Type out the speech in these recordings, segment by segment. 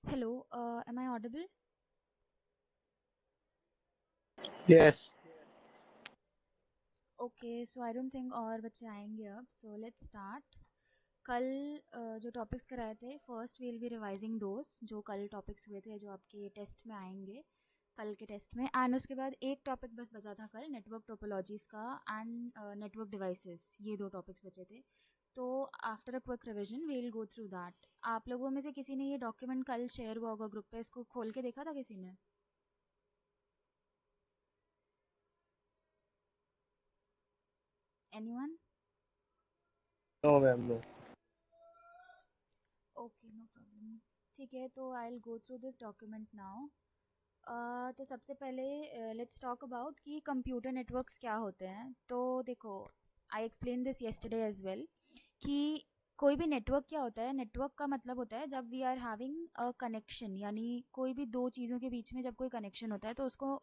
Hello, am I audible? Yes. Okay, so I don't think और बच्चे आएंगे अब, so let's start. कल जो टॉपिक्स कराए थे, फर्स्ट वील बी रिवाइजिंग दोस जो कल टॉपिक्स हुए थे जो आपके टेस्ट में आएंगे कल के टेस्ट में, एंड उसके बाद एक टॉपिक बस बचा था कल, नेटवर्क टोपोलॉजीज का एंड नेटवर्क डिवाइसेस, ये दो टॉपिक्स बचे थे. तो after a quick revision we will go through that. आप लोगों में से किसी ने ये डॉक्यूमेंट कल शेयर हुआ होगा ग्रुप पे, इसको खोल के देखा था किसी ने? Anyone? No, ma'am, no. Okay, no problem. ठीक है, तो I will go through this document now. तो सबसे पहले लेट्स टॉक अबाउट कि कंप्यूटर नेटवर्क्स क्या होते हैं. तो देखो, I explain this yesterday as well कि कोई भी नेटवर्क क्या होता है. नेटवर्क का मतलब होता है जब we are having a connection, यानी कोई भी दो चीज़ों के बीच में जब कोई कनेक्शन होता है तो उसको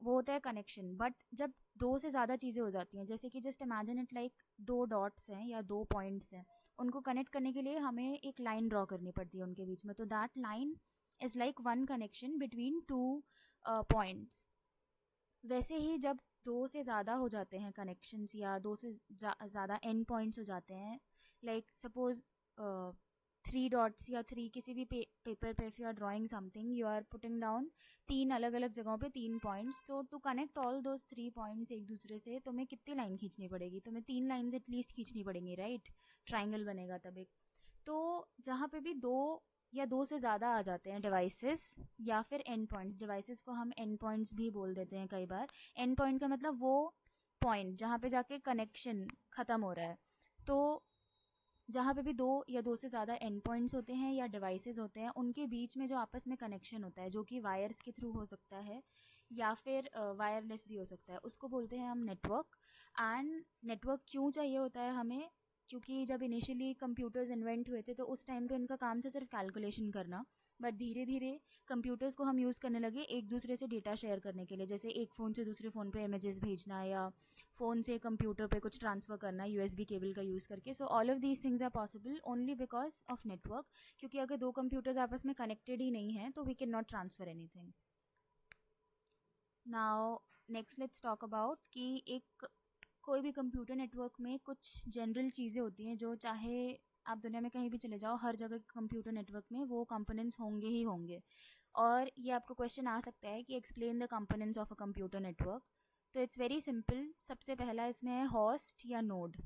वो होता है कनेक्शन. बट जब दो से ज़्यादा चीज़ें हो जाती हैं, जैसे कि जस्ट इमेजिन इट लाइक दो डॉट्स हैं या दो पॉइंट्स हैं, उनको कनेक्ट करने के लिए हमें एक लाइन ड्रॉ करनी पड़ती है उनके बीच में. तो that line is like one connection between two points. वैसे ही जब दो से ज़्यादा हो जाते हैं कनेक्शंस या दो से ज़्यादा एंड पॉइंट्स हो जाते हैं, लाइक सपोज थ्री डॉट्स या थ्री किसी भी पेपर पे if you are drawing something, you are putting down तीन अलग अलग जगहों पे तीन पॉइंट्स. तो to connect all those three points एक दूसरे से तुम्हें कितनी लाइन खींचनी पड़ेगी? तुम्हें तीन लाइन एटलीस्ट खींचनी पड़ेंगी, राइट? ट्राइंगल बनेगा तब एक. तो जहाँ पे भी दो या दो से ज़्यादा आ जाते हैं डिवाइसेस या फिर एंड पॉइंट्स, डिवाइसेस को हम एंड पॉइंट्स भी बोल देते हैं कई बार. एंड पॉइंट का मतलब वो पॉइंट जहाँ पे जाके कनेक्शन ख़त्म हो रहा है. तो जहाँ पे भी दो या दो से ज़्यादा एंड पॉइंट्स होते हैं या डिवाइसेस होते हैं, उनके बीच में जो आपस में कनेक्शन होता है, जो कि वायर्स के थ्रू हो सकता है या फिर वायरलेस भी हो सकता है, उसको बोलते हैं हम नेटवर्क. एंड नेटवर्क क्यों चाहिए होता है हमें? क्योंकि जब इनिशियली कंप्यूटर्स इन्वेंट हुए थे तो उस टाइम पे उनका काम था सिर्फ कैलकुलेशन करना. बट धीरे धीरे कंप्यूटर्स को हम यूज़ करने लगे एक दूसरे से डेटा शेयर करने के लिए, जैसे एक फ़ोन से दूसरे फ़ोन पे इमेजेस भेजना या फ़ोन से कंप्यूटर पे कुछ ट्रांसफ़र करना यूएसबी केबल का यूज़ करके. So all of these things are possible only because of network. क्योंकि अगर दो कंप्यूटर्स आपस में कनेक्टेड ही नहीं हैं तो we can not transfer anything. Now next let's talk about कि एक कोई भी कंप्यूटर नेटवर्क में कुछ जनरल चीज़ें होती हैं जो चाहे आप दुनिया में कहीं भी चले जाओ, हर जगह कंप्यूटर नेटवर्क में वो कंपोनेंट्स होंगे ही होंगे. और ये आपको क्वेश्चन आ सकता है कि explain the components of a computer network. तो इट्स वेरी सिंपल. सबसे पहला इसमें है होस्ट या नोड.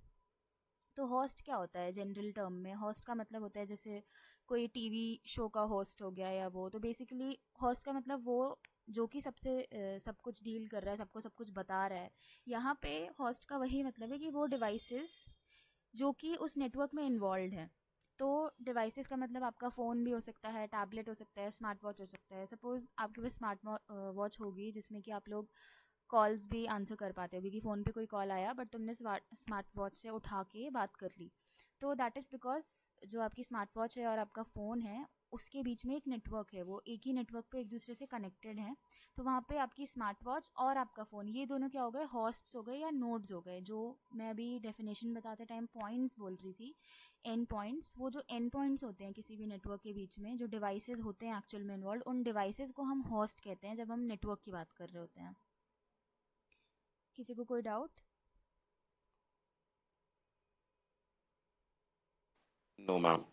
तो होस्ट क्या होता है जनरल टर्म में? होस्ट का मतलब होता है जैसे कोई टीवी शो का होस्ट हो गया या वो. तो बेसिकली होस्ट का मतलब वो जो कि सबसे सब कुछ डील कर रहा है, सबको सब कुछ बता रहा है. यहाँ पे होस्ट का वही मतलब है कि वो डिवाइसेस जो कि उस नेटवर्क में इन्वॉल्व है. तो डिवाइसेस का मतलब आपका फ़ोन भी हो सकता है, टैबलेट हो सकता है, स्मार्ट वॉच हो सकता है. सपोज़ आपके पास स्मार्ट वॉच होगी जिसमें कि आप लोग कॉल्स भी आंसर कर पाते हो, क्योंकि फ़ोन पे कोई कॉल आया बट तुमने स्मार्ट वॉच से उठा के बात कर ली. तो दैट इज़ बिकॉज जो आपकी स्मार्ट वॉच है और आपका फ़ोन है उसके बीच में एक नेटवर्क है, वो एक ही नेटवर्क पे एक दूसरे से कनेक्टेड हैं. तो वहाँ पे आपकी स्मार्ट वॉच और आपका फ़ोन, ये दोनों क्या हो गए? होस्ट्स हो गए या नोड्स हो गए, जो मैं अभी डेफिनेशन बताते टाइम पॉइंट्स बोल रही थी. एंड पॉइंट्स, वो जो एंड पॉइंट्स होते हैं किसी भी नेटवर्क के बीच में, जो डिवाइसेस होते हैं एक्चुअल में इन्वॉल्व, उन डिवाइसेस को हम होस्ट कहते हैं जब हम नेटवर्क की बात कर रहे होते हैं. किसी को कोई doubt? No, ma'am.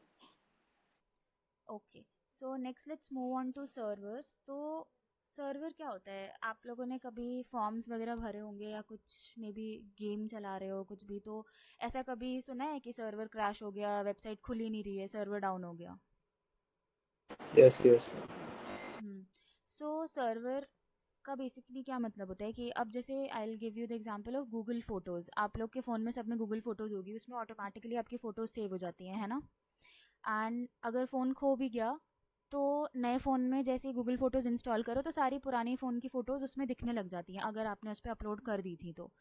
Okay, so next let's move on to servers. तो सर्वर क्या होता है? आप लोगों ने कभी फॉर्म्स वगैरह भरे होंगे या कुछ मे बी गेम चला रहे हो कुछ भी, तो ऐसा कभी सुना है कि सर्वर क्रैश हो गया, वेबसाइट खुल ही नहीं रही है, सर्वर डाउन हो गया? Yes, yes. सो सर्वर का बेसिकली क्या मतलब होता है कि अब जैसे I will give you the example of Google photos. आप लोग के फ़ोन में सब में गूगल फोटोज़ होगी, उसमें ऑटोमेटिकली आपकी फ़ोटोज़ सेव हो जाती हैं, है ना? एंड अगर फ़ोन खो भी गया तो नए फ़ोन में जैसे ही गूगल फ़ोटोज़ इंस्टॉल करो तो सारी पुरानी फ़ोन की फ़ोटोज़ उसमें दिखने लग जाती हैं, अगर आपने उस पे अपलोड कर दी थी तो।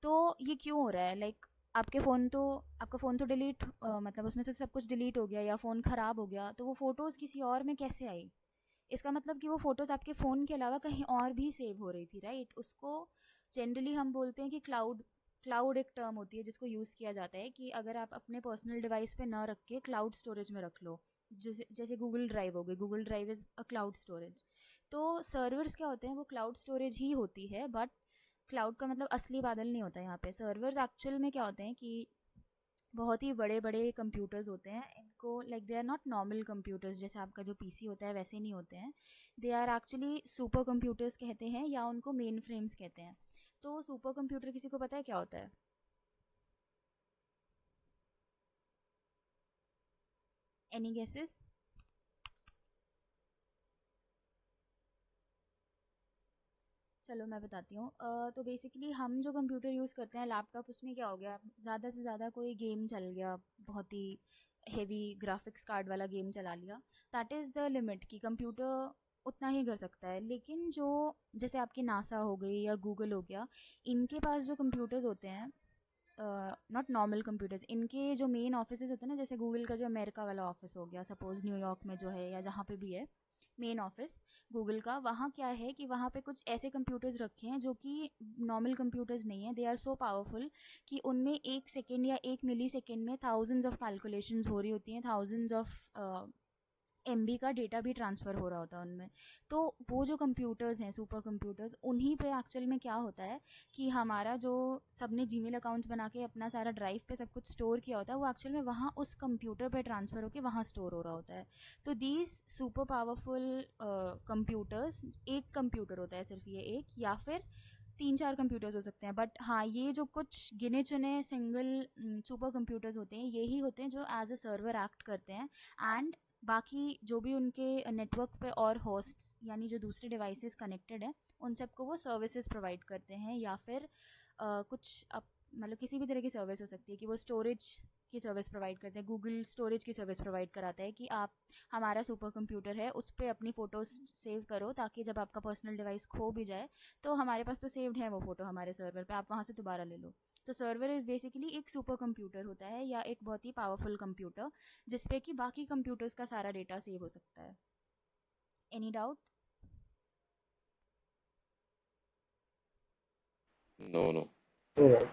तो ये क्यों हो रहा है? लाइक आपके फ़ोन तो आपका फ़ोन तो डिलीट मतलब उसमें से सब कुछ डिलीट हो गया या फ़ोन ख़राब हो गया, तो वो फ़ोटोज़ किसी और में कैसे आई? इसका मतलब कि वो फ़ोटोज़ आपके फ़ोन के अलावा कहीं और भी सेव हो रही थी, राइट? उसको जनरली हम बोलते हैं कि क्लाउड क्लाउड एक टर्म होती है जिसको यूज़ किया जाता है कि अगर आप अपने पर्सनल डिवाइस पे ना रख के क्लाउड स्टोरेज में रख लो, जैसे जैसे गूगल ड्राइव हो गई, Google drive is a cloud storage. तो सर्वर्स क्या होते हैं, वो क्लाउड स्टोरेज ही होती है, बट क्लाउड का मतलब असली बादल नहीं होता यहाँ पे। सर्वर्स एक्चुअल में क्या होते हैं कि बहुत ही बड़े बड़े कंप्यूटर्स होते हैं, इनको like they are not normal computers जैसे आपका जो पीसी होता है वैसे नहीं होते हैं। They are actually super computers कहते हैं या उनको मेन फ्रेम्स कहते हैं। तो सुपर कंप्यूटर किसी को पता है क्या होता है? Any guesses? चलो मैं बताती हूँ। तो बेसिकली हम जो कंप्यूटर यूज़ करते हैं लैपटॉप, उसमें क्या हो गया, ज़्यादा से ज़्यादा कोई गेम चल गया, बहुत ही हेवी ग्राफिक्स कार्ड वाला गेम चला लिया, दैट इज़ द लिमिट कि कंप्यूटर उतना ही कर सकता है। लेकिन जो जैसे आपकी नासा हो गई या गूगल हो गया, इनके पास जो कंप्यूटर्स होते हैं, नॉट नॉर्मल कंप्यूटर्स, इनके जो मेन ऑफिसेज होते हैं ना, जैसे गूगल का जो अमेरिका वाला ऑफिस हो गया, सपोज न्यूयॉर्क में जो है या जहाँ पे भी है मेन ऑफिस गूगल का, वहाँ क्या है कि वहाँ पे कुछ ऐसे कंप्यूटर्स रखे हैं जो कि नॉर्मल कंप्यूटर्स नहीं है। दे आर सो पावरफुल कि उनमें 1 सेकेंड या 1 मिली सेकेंड में थाउजेंड्स ऑफ कैलकुलेशंस हो रही होती हैं, थाउजेंड्स ऑफ एमबी का डेटा भी ट्रांसफ़र हो रहा होता है उनमें। तो वो जो कंप्यूटर्स हैं सुपर कंप्यूटर्स, उन्हीं पे एक्चुअल में क्या होता है कि हमारा जो सबने जीमेल अकाउंट्स बना के अपना सारा ड्राइव पे सब कुछ स्टोर किया होता है, वो एक्चुअल में वहाँ उस कंप्यूटर पे ट्रांसफ़र होकर वहाँ स्टोर हो रहा होता है। तो दीज सुपर पावरफुल कंप्यूटर्स, एक कंप्यूटर होता है सिर्फ ये एक, या फिर 3-4 कंप्यूटर्स हो सकते हैं, बट हाँ ये जो कुछ गिने चुने सिंगल सुपर कंप्यूटर्स होते हैं, यही होते हैं जो एज अ सर्वर एक्ट करते हैं। एंड बाकी जो भी उनके नेटवर्क पे और होस्ट्स यानी जो दूसरे डिवाइसेस कनेक्टेड हैं, उन सबको वो सर्विसेज प्रोवाइड करते हैं, या फिर कुछ अप मतलब किसी भी तरह की सर्विस हो सकती है कि वो स्टोरेज की सर्विस प्रोवाइड करते हैं। गूगल स्टोरेज की सर्विस प्रोवाइड कराता है कि आप हमारा सुपर कंप्यूटर है, उस पर अपनी फ़ोटोज़ सेव करो, ताकि जब आपका पर्सनल डिवाइस खो भी जाए तो हमारे पास तो सेव्ड है वो फ़ोटो हमारे सर्वर पे, आप वहाँ से दोबारा ले लो। तो सर्वर इज़ बेसिकली एक सुपर कंप्यूटर होता है या एक बहुत ही पावरफुल कंप्यूटर जिसपे कि बाकी कंप्यूटर्स का सारा डेटा सेव हो सकता है। Any doubt? No, no. No,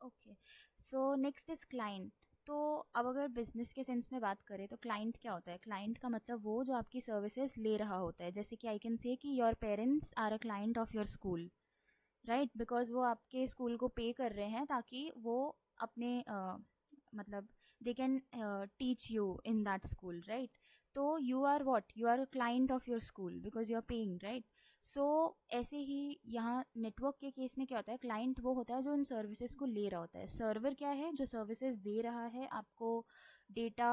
okay, so next is client. तो अब अगर बिजनेस के सेंस में बात करें तो क्लाइंट क्या होता है? क्लाइंट का मतलब वो जो आपकी सर्विसेज ले रहा होता है। जैसे कि आई कैन से कि your parents are a client of your school, right? Because वो आपके स्कूल को पे कर रहे हैं ताकि वो अपने मतलब they can teach you in that school, right? तो you are what, you are client of your school because you are paying, right? So ऐसे ही यहाँ नेटवर्क के केस में क्या होता है, क्लाइंट वो होता है जो इन सर्विसेज को ले रहा होता है। सर्वर क्या है? जो सर्विसेज दे रहा है आपको, डेटा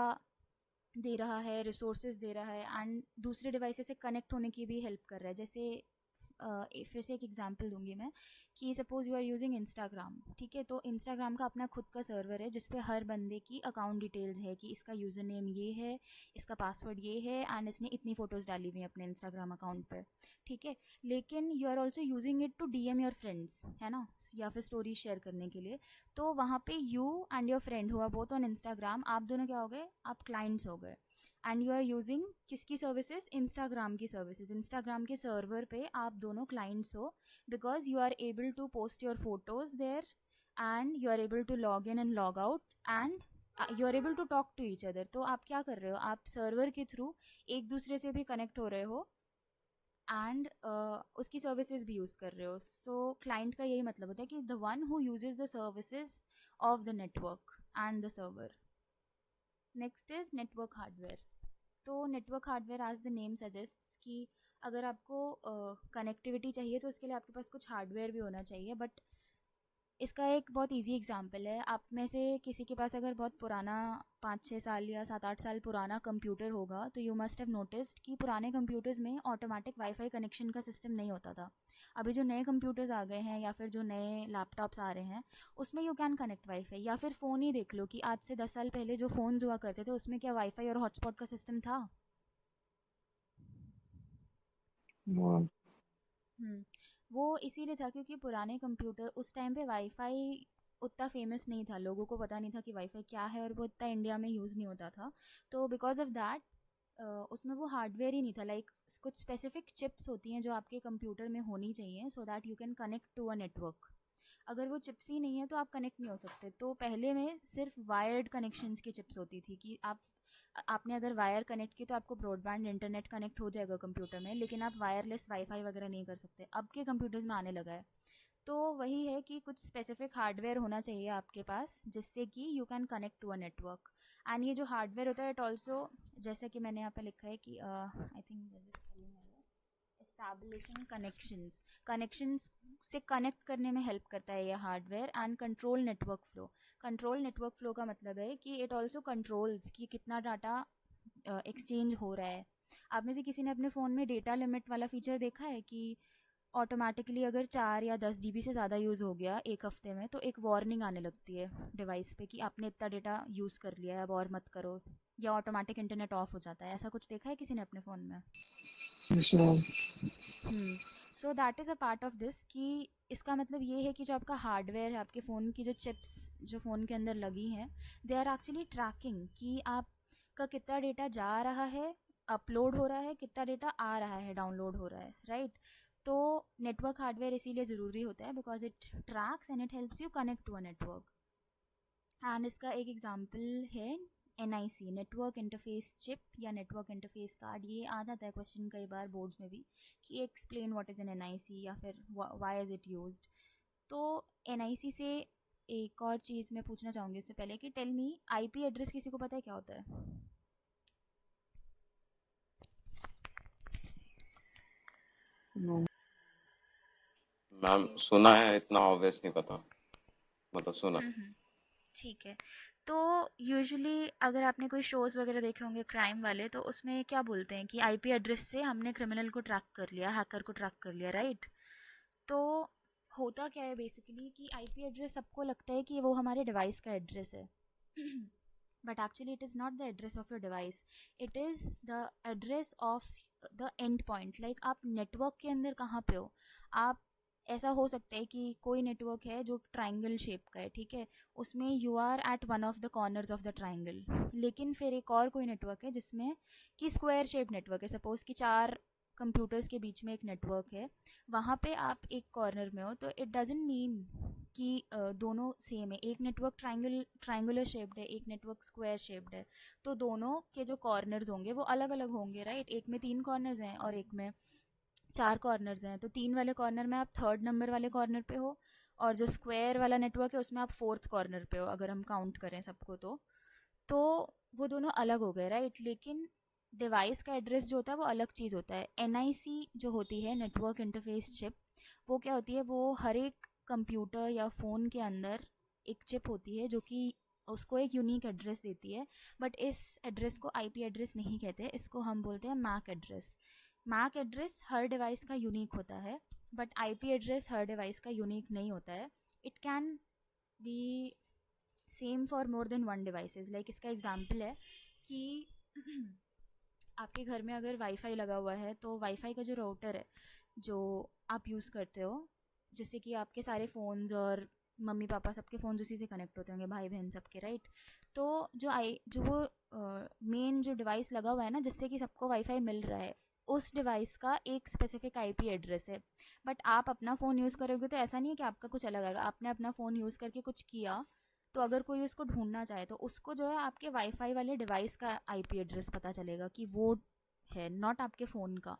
दे रहा है, रिसोर्सेज दे रहा है, एंड दूसरे डिवाइसेस से कनेक्ट होने की भी हेल्प कर रहा है। जैसे फिर से एक एग्जांपल दूंगी मैं कि suppose you are using Instagram, ठीक है? तो इंस्टाग्राम का अपना खुद का सर्वर है जिसपे हर बंदे की अकाउंट डिटेल्स है कि इसका यूज़र नेम ये है, इसका पासवर्ड ये है, एंड इसने इतनी फ़ोटोज़ डाली हुई हैं अपने इंस्टाग्राम अकाउंट पर, ठीक है? लेकिन you are also using it to DM your friends, है ना, या फिर स्टोरी शेयर करने के लिए। तो वहाँ पे यू एंड योर फ्रेंड हुआ बोथ ऑन इंस्टाग्राम, आप दोनों क्या हो गए? आप क्लाइंट्स हो गए। एंड यू आर यूजिंग किसकी सर्विसेज? इंस्टाग्राम की सर्विसेज। इंस्टाग्राम के सर्वर पे आप दोनों क्लाइंट्स हो, because you are able to post your photos there, and you are able to log in and log out, and you are able to talk to each other. तो आप क्या कर रहे हो? आप सर्वर के थ्रू एक दूसरे से भी कनेक्ट हो रहे हो, एंड उसकी सर्विसेज भी यूज़ कर रहे हो। सो क्लाइंट का यही मतलब होता है कि the one who uses the services of the network and the server. Next is network hardware. तो network hardware as the name suggests कि अगर आपको कनेक्टिविटी चाहिए तो उसके लिए आपके पास कुछ हार्डवेयर भी होना चाहिए। बट इसका एक बहुत इजी एग्जांपल है, आप में से किसी के पास अगर बहुत पुराना 5-6 साल या 7-8 साल पुराना कंप्यूटर होगा, तो यू मस्ट हैव नोटिस्ड कि पुराने कंप्यूटर्स में ऑटोमेटिक वाईफाई कनेक्शन का सिस्टम नहीं होता था। अभी जो नए कंप्यूटर्स आ गए हैं या फिर जो नए लैपटॉप्स आ रहे हैं, उसमें यू कैन कनेक्ट वाईफाई। या फिर फ़ोन ही देख लो कि आज से 10 साल पहले जो फ़ोन्स हुआ करते थे उसमें क्या वाईफाई और हॉटस्पॉट का सिस्टम था? हाँ, हुँ। वो इसीलिए था क्योंकि पुराने कंप्यूटर उस टाइम पे वाईफ़ाई उतना फ़ेमस नहीं था, लोगों को पता नहीं था कि वाईफ़ाई क्या है और वो इतना इंडिया में यूज़ नहीं होता था। तो बिकॉज़ ऑफ़ दैट उसमें वो हार्डवेयर ही नहीं था, लाइक कुछ स्पेसिफ़िक चिप्स होती हैं जो आपके कंप्यूटर में होनी चाहिए so that you can connect to a network. अगर वो चिप्स ही नहीं है तो आप कनेक्ट नहीं हो सकते। तो पहले में सिर्फ़ वायर्ड कनेक्शंस की चिप्स होती थी कि आपने अगर वायर कनेक्ट की तो आपको ब्रॉडबैंड इंटरनेट कनेक्ट हो जाएगा कंप्यूटर में, लेकिन आप वायरलेस वाईफाई वगैरह नहीं कर सकते। अब के कंप्यूटर्स में आने लगा है। तो वही है कि कुछ स्पेसिफिक हार्डवेयर होना चाहिए आपके पास जिससे कि you can connect to a network. And ये जो हार्डवेयर होता है इट ऑल्सो, जैसे कि मैंने यहाँ पे लिखा है कि I think establishing connections, connections से कनेक्ट करने में हेल्प करता है ये hardware. And control network flow, control network flow का मतलब है कि इट ऑल्सो कंट्रोल्स कि कितना डाटा एक्सचेंज हो रहा है। आप में से किसी ने अपने फ़ोन में डेटा लिमिट वाला फीचर देखा है कि ऑटोमेटिकली अगर 4 या 10 GB से ज़्यादा यूज़ हो गया एक हफ्ते में तो एक वार्निंग आने लगती है डिवाइस पे कि आपने इतना डेटा यूज़ कर लिया है, अब और मत करो, या ऑटोमेटिक इंटरनेट ऑफ हो जाता है। ऐसा कुछ देखा है किसी ने अपने फ़ोन में? इसमें so that is a part of this कि इसका मतलब ये है कि जो आपका हार्डवेयर है, आपके फ़ोन की जो चिप्स जो फ़ोन के अंदर लगी हैं, दे आर एक्चुअली ट्रैकिंग कि आपका कितना डेटा जा रहा है, अपलोड हो रहा है, कितना डेटा आ रहा है, डाउनलोड हो रहा है, राइट? तो नेटवर्क हार्डवेयर इसीलिए ज़रूरी होता है because it tracks and it helps you connect to a network. And इसका एक एग्जांपल है NIC, नेटवर्क इंटरफेस चिप या नेटवर्क इंटरफेस कार्ड। ये आ जाता है क्वेश्चन कई बार बोर्ड्स में भी कि explain what is an NIC या फिर व्हाई इज़ इट यूज्ड। तो NIC से एक और चीज़ मैं पूछना चाहूँगी उससे पहले कि टेल मी, IP एड्रेस किसी को पता है क्या होता है? मैम सुना है, इतना ऑब्वियस नहीं पता। मतलब सुना है। हम्म, ठीक है। तो यूजुअली अगर आपने कोई शोज़ वगैरह देखे होंगे क्राइम वाले, तो उसमें क्या बोलते हैं कि IP एड्रेस से हमने क्रिमिनल को ट्रैक कर लिया, हैकर को ट्रैक कर लिया, राइट? तो होता क्या है बेसिकली कि IP एड्रेस सबको लगता है कि वो हमारे डिवाइस का एड्रेस है but actually it is not the address of your device, it is the address of the end point. Like आप नेटवर्क के अंदर कहाँ पे हो। आप, ऐसा हो सकता है कि कोई नेटवर्क है जो ट्राइंगल शेप का है, ठीक है, उसमें you are at one of the corners of the triangle. लेकिन फिर एक और कोई नेटवर्क है जिसमें कि स्क्वायर शेप नेटवर्क है, सपोज कि 4 कंप्यूटर्स के बीच में एक नेटवर्क है, वहाँ पे आप एक कॉर्नर में हो। तो इट डजेंट मीन कि दोनों सेम है। एक नेटवर्क ट्राइंगुलर शेप्ड है, एक नेटवर्क स्क्वायर शेप्ड है, तो दोनों के जो कॉर्नर्स होंगे वो अलग अलग होंगे, राइट? एक में 3 कॉर्नर्स हैं और एक में 4 कॉर्नर्स हैं, तो 3 वाले कॉर्नर में आप थर्ड नंबर वाले कॉर्नर पे हो, और जो स्क्वायर वाला नेटवर्क है उसमें आप फोर्थ कॉर्नर पे हो, अगर हम काउंट करें सबको। तो वो दोनों अलग हो गए, राइट? लेकिन डिवाइस का एड्रेस जो होता है वो अलग चीज़ होता है। NIC जो होती है, नेटवर्क इंटरफेस चिप, वो क्या होती है, वो हर एक कंप्यूटर या फ़ोन के अंदर एक चिप होती है जो कि उसको एक यूनिक एड्रेस देती है। बट इस एड्रेस को IP एड्रेस नहीं कहते, इसको हम बोलते हैं मैक एड्रेस। मैक एड्रेस हर डिवाइस का यूनिक होता है, but IP address her device का यूनिक नहीं होता है। It can be same for more than one devices. Like इसका एग्जांपल है कि आपके घर में अगर वाईफाई लगा हुआ है तो वाईफाई का जो राउटर है जो आप यूज़ करते हो, जिससे कि आपके सारे फ़ोन्स और मम्मी पापा सबके फ़ोन उसी से कनेक्ट होते होंगे, भाई बहन सबके, राइट? तो जो वो मेन जो डिवाइस लगा हुआ है ना जिससे कि सबको वाईफाई मिल रहा है, उस डिवाइस का एक स्पेसिफिक IP एड्रेस है। बट आप अपना फ़ोन यूज़ करोगे तो ऐसा नहीं है कि आपका कुछ अलग आएगा। आपने अपना फ़ोन यूज़ करके कुछ किया, तो अगर कोई उसको ढूंढना चाहे तो उसको जो है आपके वाईफाई वाले डिवाइस का IP एड्रेस पता चलेगा कि वो है, नॉट आपके फ़ोन का।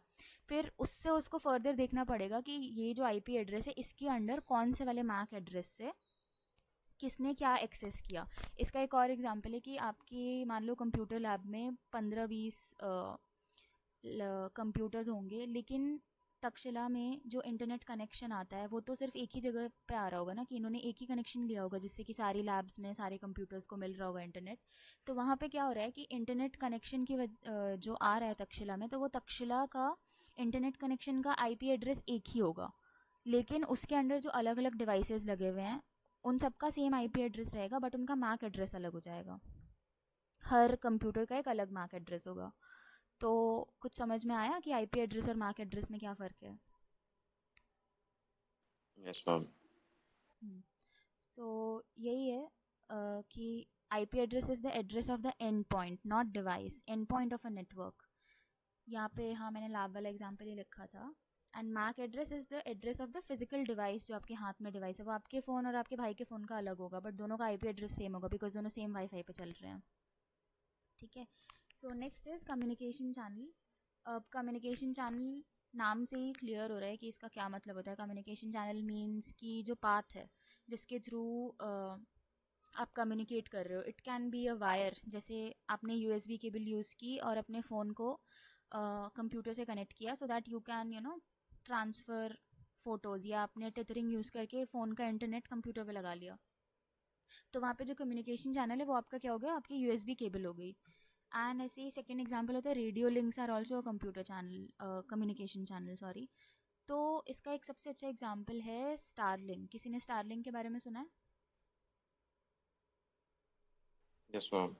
फिर उससे उसको फर्दर देखना पड़ेगा कि ये जो IP एड्रेस है इसके अंडर कौन से वाले मैक एड्रेस से किसने क्या एक्सेस किया। इसका एक और एग्जांपल है कि आपकी मान लो कंप्यूटर लैब में 15-20 कंप्यूटर्स होंगे, लेकिन तक्षशिला में जो इंटरनेट कनेक्शन आता है वो तो सिर्फ एक ही जगह पे आ रहा होगा ना, कि इन्होंने एक ही कनेक्शन लिया होगा जिससे कि सारी लैब्स में सारे कंप्यूटर्स को मिल रहा होगा इंटरनेट। तो वहाँ पे क्या हो रहा है कि इंटरनेट कनेक्शन की जो आ रहा है तक्षशिला में, तो वो तक्षशिला का इंटरनेट कनेक्शन का IP एड्रेस एक ही होगा, लेकिन उसके अंदर जो अलग अलग डिवाइसेस लगे हुए हैं उन सबका सेम IP एड्रेस रहेगा, बट उनका मैक एड्रेस अलग हो जाएगा। हर कंप्यूटर का एक अलग मैक एड्रेस होगा। तो कुछ समझ में आया कि आईपी एड्रेस और मैक एड्रेस में क्या फ़र्क है? Yes, ma'am. सो यही है कि IP address is the address of the end point, not device, and point of a network. यहाँ पे हाँ मैंने लैब वाला एग्जांपल ही लिखा था। And MAC address is the address of the physical device, जो आपके हाथ में डिवाइस है वो आपके फ़ोन और आपके भाई के फ़ोन का अलग होगा, बट दोनों का आईपी एड्रेस सेम होगा बिकॉज दोनों सेम वाईफाई पे चल रहे हैं। ठीक है। So next is communication channel. अब कम्युनिकेशन चैनल नाम से ही क्लियर हो रहा है कि इसका क्या मतलब होता है। कम्युनिकेशन चैनल मीन्स कि जो पाथ है जिसके थ्रू आप कम्युनिकेट कर रहे हो, it can be a wire, जैसे आपने यूएसबी केबल यूज़ की और अपने फ़ोन को कंप्यूटर से कनेक्ट किया सो that you can transfer photos, या आपने टेथरिंग यूज़ करके फ़ोन का इंटरनेट कंप्यूटर पे लगा लिया, तो वहाँ पे जो कम्युनिकेशन चैनल है वो आपका क्या हो गया, आपकी यूएसबी केबल हो गई। एंड ऐसे ही सेकेंड एग्जाम्पल होता है radio links are also computer channel, communication channel sorry. तो इसका एक सबसे अच्छा एग्जाम्पल है स्टारलिंक। किसी ने स्टारलिंक के बारे में सुना है? Yes, ma'am.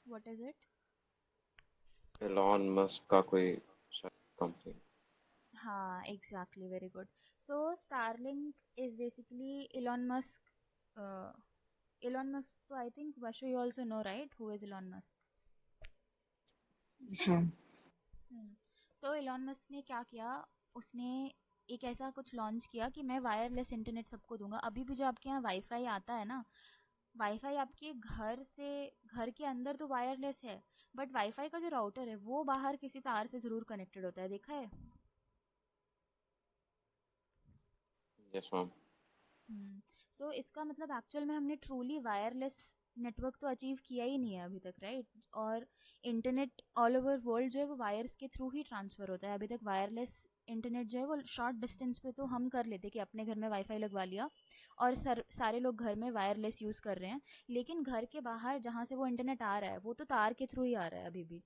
What is it? Elon Musk का कोई कंपनी। हाँ exactly, very good. So Starlink is basically Elon Musk तो I think Vashu you also know right who is Elon Musk? अच्छा। सो एलॉन मस्क ने क्या किया, उसने एक ऐसा कुछ लॉन्च किया कि मैं वायरलेस इंटरनेट सबको दूंगा। अभी भी जो आपके यहाँ वाईफाई आता है ना, वाईफाई आपके घर से, घर के अंदर तो वायरलेस है, बट वाईफाई का जो राउटर है वो बाहर किसी तार से ज़रूर कनेक्टेड होता है, देखा है? Yes, ma'am. सो इसका मतलब एक्चुअल में हमने ट्रूली वायरलेस नेटवर्क तो अचीव किया ही नहीं है अभी तक, राइट? और इंटरनेट ऑल ओवर वर्ल्ड जो है वो वायर्स के थ्रू ही ट्रांसफ़र होता है। अभी तक वायरलेस इंटरनेट जो है वो शॉर्ट डिस्टेंस पे तो हम कर लेते कि अपने घर में वाईफाई लगवा लिया और सारे लोग घर में वायरलेस यूज़ कर रहे हैं, लेकिन घर के बाहर जहाँ से वो इंटरनेट आ रहा है वो तो तार के थ्रू ही आ रहा है अभी भी।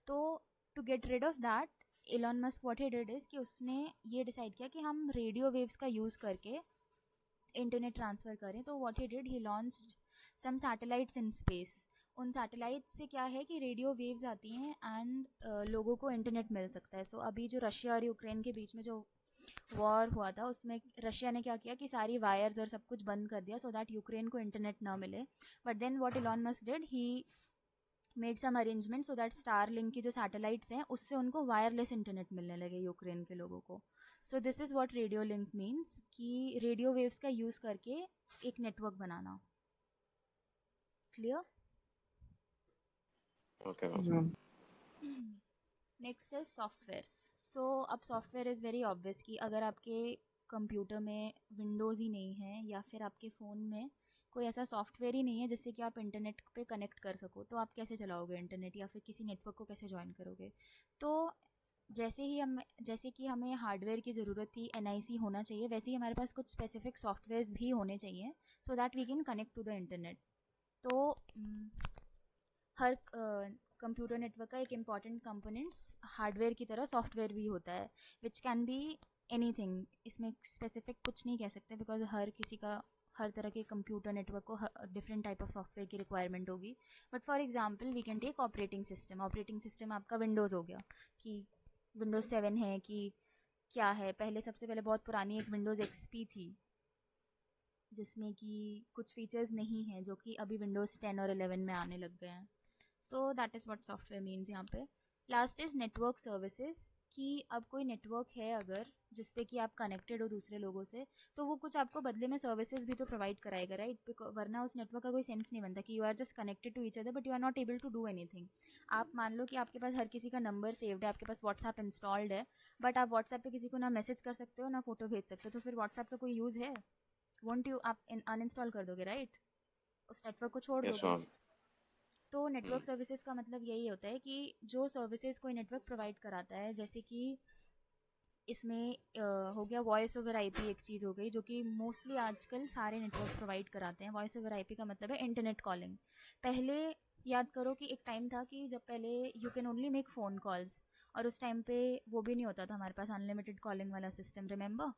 तो to get rid of that, Elon Musk what he did is कि उसने ये डिसाइड किया कि हम रेडियो वेव्स का यूज़ करके इंटरनेट ट्रांसफ़र करें। तो what he did, he launched some satellites in space. उन सैटेलाइट से क्या है कि रेडियो वेव्स आती हैं एंड लोगों को इंटरनेट मिल सकता है। सो अभी जो रशिया और यूक्रेन के बीच में जो वॉर हुआ था उसमें रशिया ने क्या किया कि सारी वायर्स और सब कुछ बंद कर दिया सो दैट यूक्रेन को इंटरनेट ना मिले। But then what Elon Musk did, he made some arrangement so that Starlink की जो सैटेलाइट्स हैं उससे उनको वायरलेस इंटरनेट मिलने लगे यूक्रेन के लोगों को। So this is what radio link means, कि रेडियो वेव्स का यूज़ करके एक नेटवर्क बनाना। क्लियर? Okay, ma'am. हाँ। Next is software. सो अब सॉफ्टवेयर इज़ वेरी ऑब्वियस कि अगर आपके कंप्यूटर में विंडोज़ ही नहीं है या फिर आपके फ़ोन में कोई ऐसा सॉफ्टवेयर ही नहीं है जिससे कि आप इंटरनेट पे कनेक्ट कर सको, तो आप कैसे चलाओगे इंटरनेट या फिर किसी नेटवर्क को कैसे ज्वाइन करोगे? तो जैसे कि हमें हार्डवेयर की ज़रूरत थी, एनआईसी होना चाहिए, वैसे ही हमारे पास कुछ स्पेसिफिक सॉफ्टवेयर्स भी होने चाहिए so that we can connect to the internet. तो हर कंप्यूटर नेटवर्क का एक इम्पॉर्टेंट कंपोनेंट्स हार्डवेयर की तरह सॉफ्टवेयर भी होता है, विच कैन बी एनीथिंग। इसमें स्पेसिफिक कुछ नहीं कह सकते बिकॉज हर किसी का, हर तरह के कंप्यूटर नेटवर्क को डिफरेंट टाइप ऑफ सॉफ्टवेयर की रिक्वायरमेंट होगी। But for example we can take operating system. Operating system आपका विंडोज़ हो गया, कि विंडोज़ 7 है कि क्या है। पहले सबसे पहले बहुत पुरानी एक विंडोज़ एक्सपी थी जिसमें कि कुछ फीचर्स नहीं हैं जो कि अभी विंडोज़ 10 और 11 में आने लग गए हैं। तो that is what software means यहाँ पे। लास्ट इज़ नेटवर्क सर्विसेज, कि अब कोई नेटवर्क है अगर जिस पे कि आप कनेक्टेड हो दूसरे लोगों से, तो वो कुछ आपको बदले में सर्विसेज भी तो प्रोवाइड कराएगा, राइट? वरना उस नेटवर्क का कोई सेंस नहीं बनता कि you are just connected to each other but you are not able to do anything. आप मान लो कि आपके पास हर किसी का नंबर सेव्ड है, आपके पास व्हाट्सएप इंस्टॉल्ड है, बट आप व्हाट्सएप पे किसी को ना मैसेज कर सकते हो ना फोटो भेज सकते हो, तो फिर व्हाट्सएप का कोई यूज़ है? वोंट यू, आप अनइंस्टॉल कर दोगे, राइट? उस नेटवर्क को छोड़ Yes, दोगे। ma'am. तो नेटवर्क सर्विसेज का मतलब यही होता है कि जो सर्विसेज कोई नेटवर्क प्रोवाइड कराता है, जैसे कि इसमें हो गया वॉइस ओवर आईपी, एक चीज़ हो गई जो कि मोस्टली आजकल सारे नेटवर्क्स प्रोवाइड कराते हैं। वॉइस ओवर आईपी का मतलब है इंटरनेट कॉलिंग। पहले याद करो कि एक टाइम था कि जब पहले you can only make phone calls, और उस टाइम पे वो भी नहीं होता था हमारे पास अनलिमिटेड कॉलिंग वाला सिस्टम, रिमेंबर?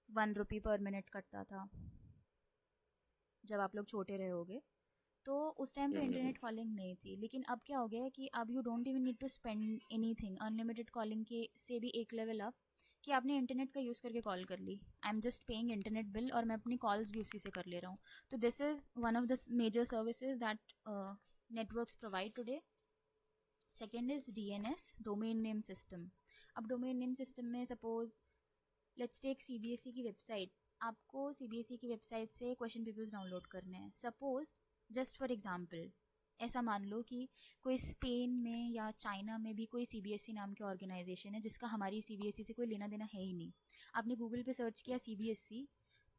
1 रुपी पर मिनट कटता था जब आप लोग छोटे रहे होगे। तो उस टाइम पे हम्म, इंटरनेट कॉलिंग नहीं थी, लेकिन अब क्या हो गया है कि अब you don't even need to spend anything, unlimited calling के से भी एक लेवल अप कि आपने इंटरनेट का यूज़ करके कॉल कर ली। I am just paying internet bill और मैं अपनी कॉल्स भी उसी से कर ले रहा हूँ। तो this is one of the major services that networks provide today. Second is DNS, domain name system. अब डोमेन नेम सिस्टम में सपोज लेट्स टेक CBSE की वेबसाइट। आपको CBSE की वेबसाइट से क्वेश्चन पेपर्स डाउनलोड करने हैं। सपोज जस्ट फॉर एग्जांपल ऐसा मान लो कि कोई स्पेन में या चाइना में भी कोई CBSE नाम के ऑर्गेनाइजेशन है जिसका हमारी CBSE से कोई लेना देना है ही नहीं। आपने गूगल पे सर्च किया CBSE,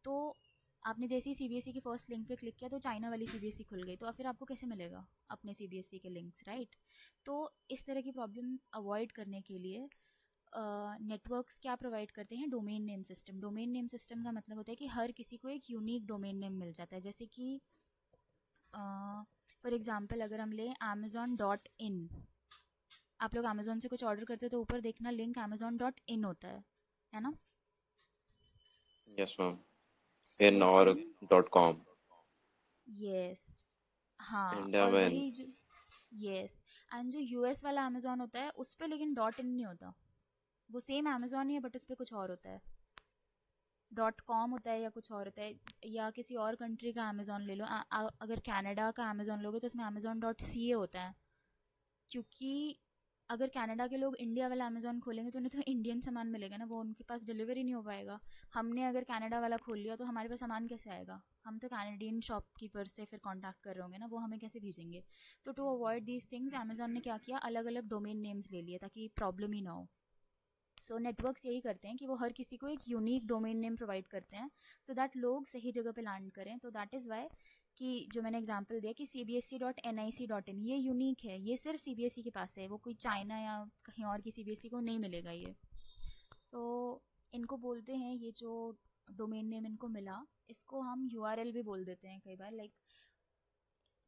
तो आपने जैसे ही CBSE की फर्स्ट लिंक पे क्लिक किया तो चाइना वाली CBSE खुल गई, तो अब फिर आपको कैसे मिलेगा अपने CBSE के लिंक्स, राइट? तो इस तरह की प्रॉब्लम्स अवॉइड करने के लिए नेटवर्क्स क्या प्रोवाइड करते हैं? Domain name system. Domain name system का मतलब होता है कि हर किसी को एक यूनिक डोमेन नेम मिल जाता है। जैसे कि फॉर एग्जांपल अगर हम लें amazon.in, आप लोग अमेजोन से कुछ ऑर्डर करते हो तो ऊपर देखना लिंक amazon.in होता है ना? यस मैम, इन तो और इन .com, यस, हाँ, इंडिया और में इन। वही जो यस, एंड जो US वाला अमेजोन होता है उस पर लेकिन .in नहीं होता। वो सेम अमेजोन ही है बट उस पर कुछ और होता है, .com होता है या कुछ और होता है। या किसी और कंट्री का अमेजोन ले लो, अगर कनाडा का अमेजोन लोगे तो उसमें amazon.ca होता है, क्योंकि अगर कनाडा के लोग इंडिया वाला अमेजोन खोलेंगे तो उन्हें तो इंडियन सामान मिलेगा ना, वो उनके पास डिलीवरी नहीं हो पाएगा। हमने अगर कनाडा वाला खोल लिया तो हमारे पास सामान कैसे आएगा? हम तो कैनेडियन शॉपकीपर से फिर कांटेक्ट कर रहे होंगे ना, वो हमें कैसे भेजेंगे? तो to avoid these things Amazon ने क्या किया, अलग अलग डोमेन नेम्स ले लिए ताकि प्रॉब्लम ही ना हो। सो नेटवर्क्स यही करते हैं कि वो हर किसी को एक यूनिक डोमेन नेम प्रोवाइड करते हैं सो दैट लोग सही जगह पे लैंड करें। तो दैट इज़ वाई कि जो मैंने एग्जांपल दिया कि CBSE.nic.in ये यूनिक है, ये सिर्फ CBSE के पास है, वो कोई चाइना या कहीं और की CBSE को नहीं मिलेगा ये। सो इनको बोलते हैं, ये जो डोमेन नेम इनको मिला इसको हम URL भी बोल देते हैं कई बार। लाइक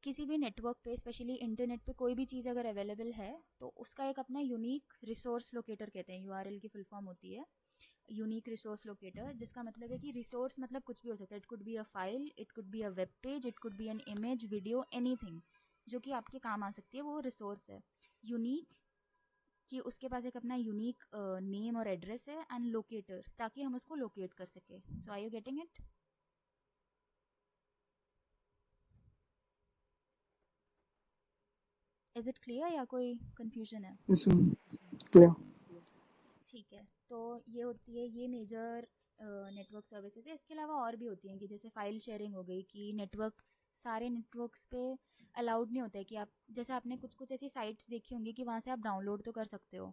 किसी भी नेटवर्क पे स्पेशली इंटरनेट पे कोई भी चीज़ अगर अवेलेबल है तो उसका एक अपना यूनिक रिसोर्स लोकेटर कहते हैं, URL की फुल फॉर्म होती है यूनिक रिसोर्स लोकेटर, जिसका मतलब है कि रिसोर्स मतलब कुछ भी हो सकता है। It could be a file, it could be a web page, it could be an image, video, anything जो कि आपके काम आ सकती है, वो रिसोर्स है। यूनिक कि उसके पास एक अपना यूनिक नेम और एड्रेस है, एंड लोकेटर ताकि हम उसको लोकेट कर सके। So are you getting it? Is it clear या कोई कंफ्यूजन है? Yes, ma'am. Clear. ठीक है, तो ये होती है, ये मेजर नेटवर्क सर्विसेज है। इसके अलावा और भी होती हैं कि जैसे फाइल शेयरिंग हो गई, कि नेटवर्क्स सारे नेटवर्क्स पे अलाउड नहीं होता है कि आप, जैसे आपने कुछ कुछ ऐसी साइट्स देखी होंगी कि वहाँ से आप डाउनलोड तो कर सकते हो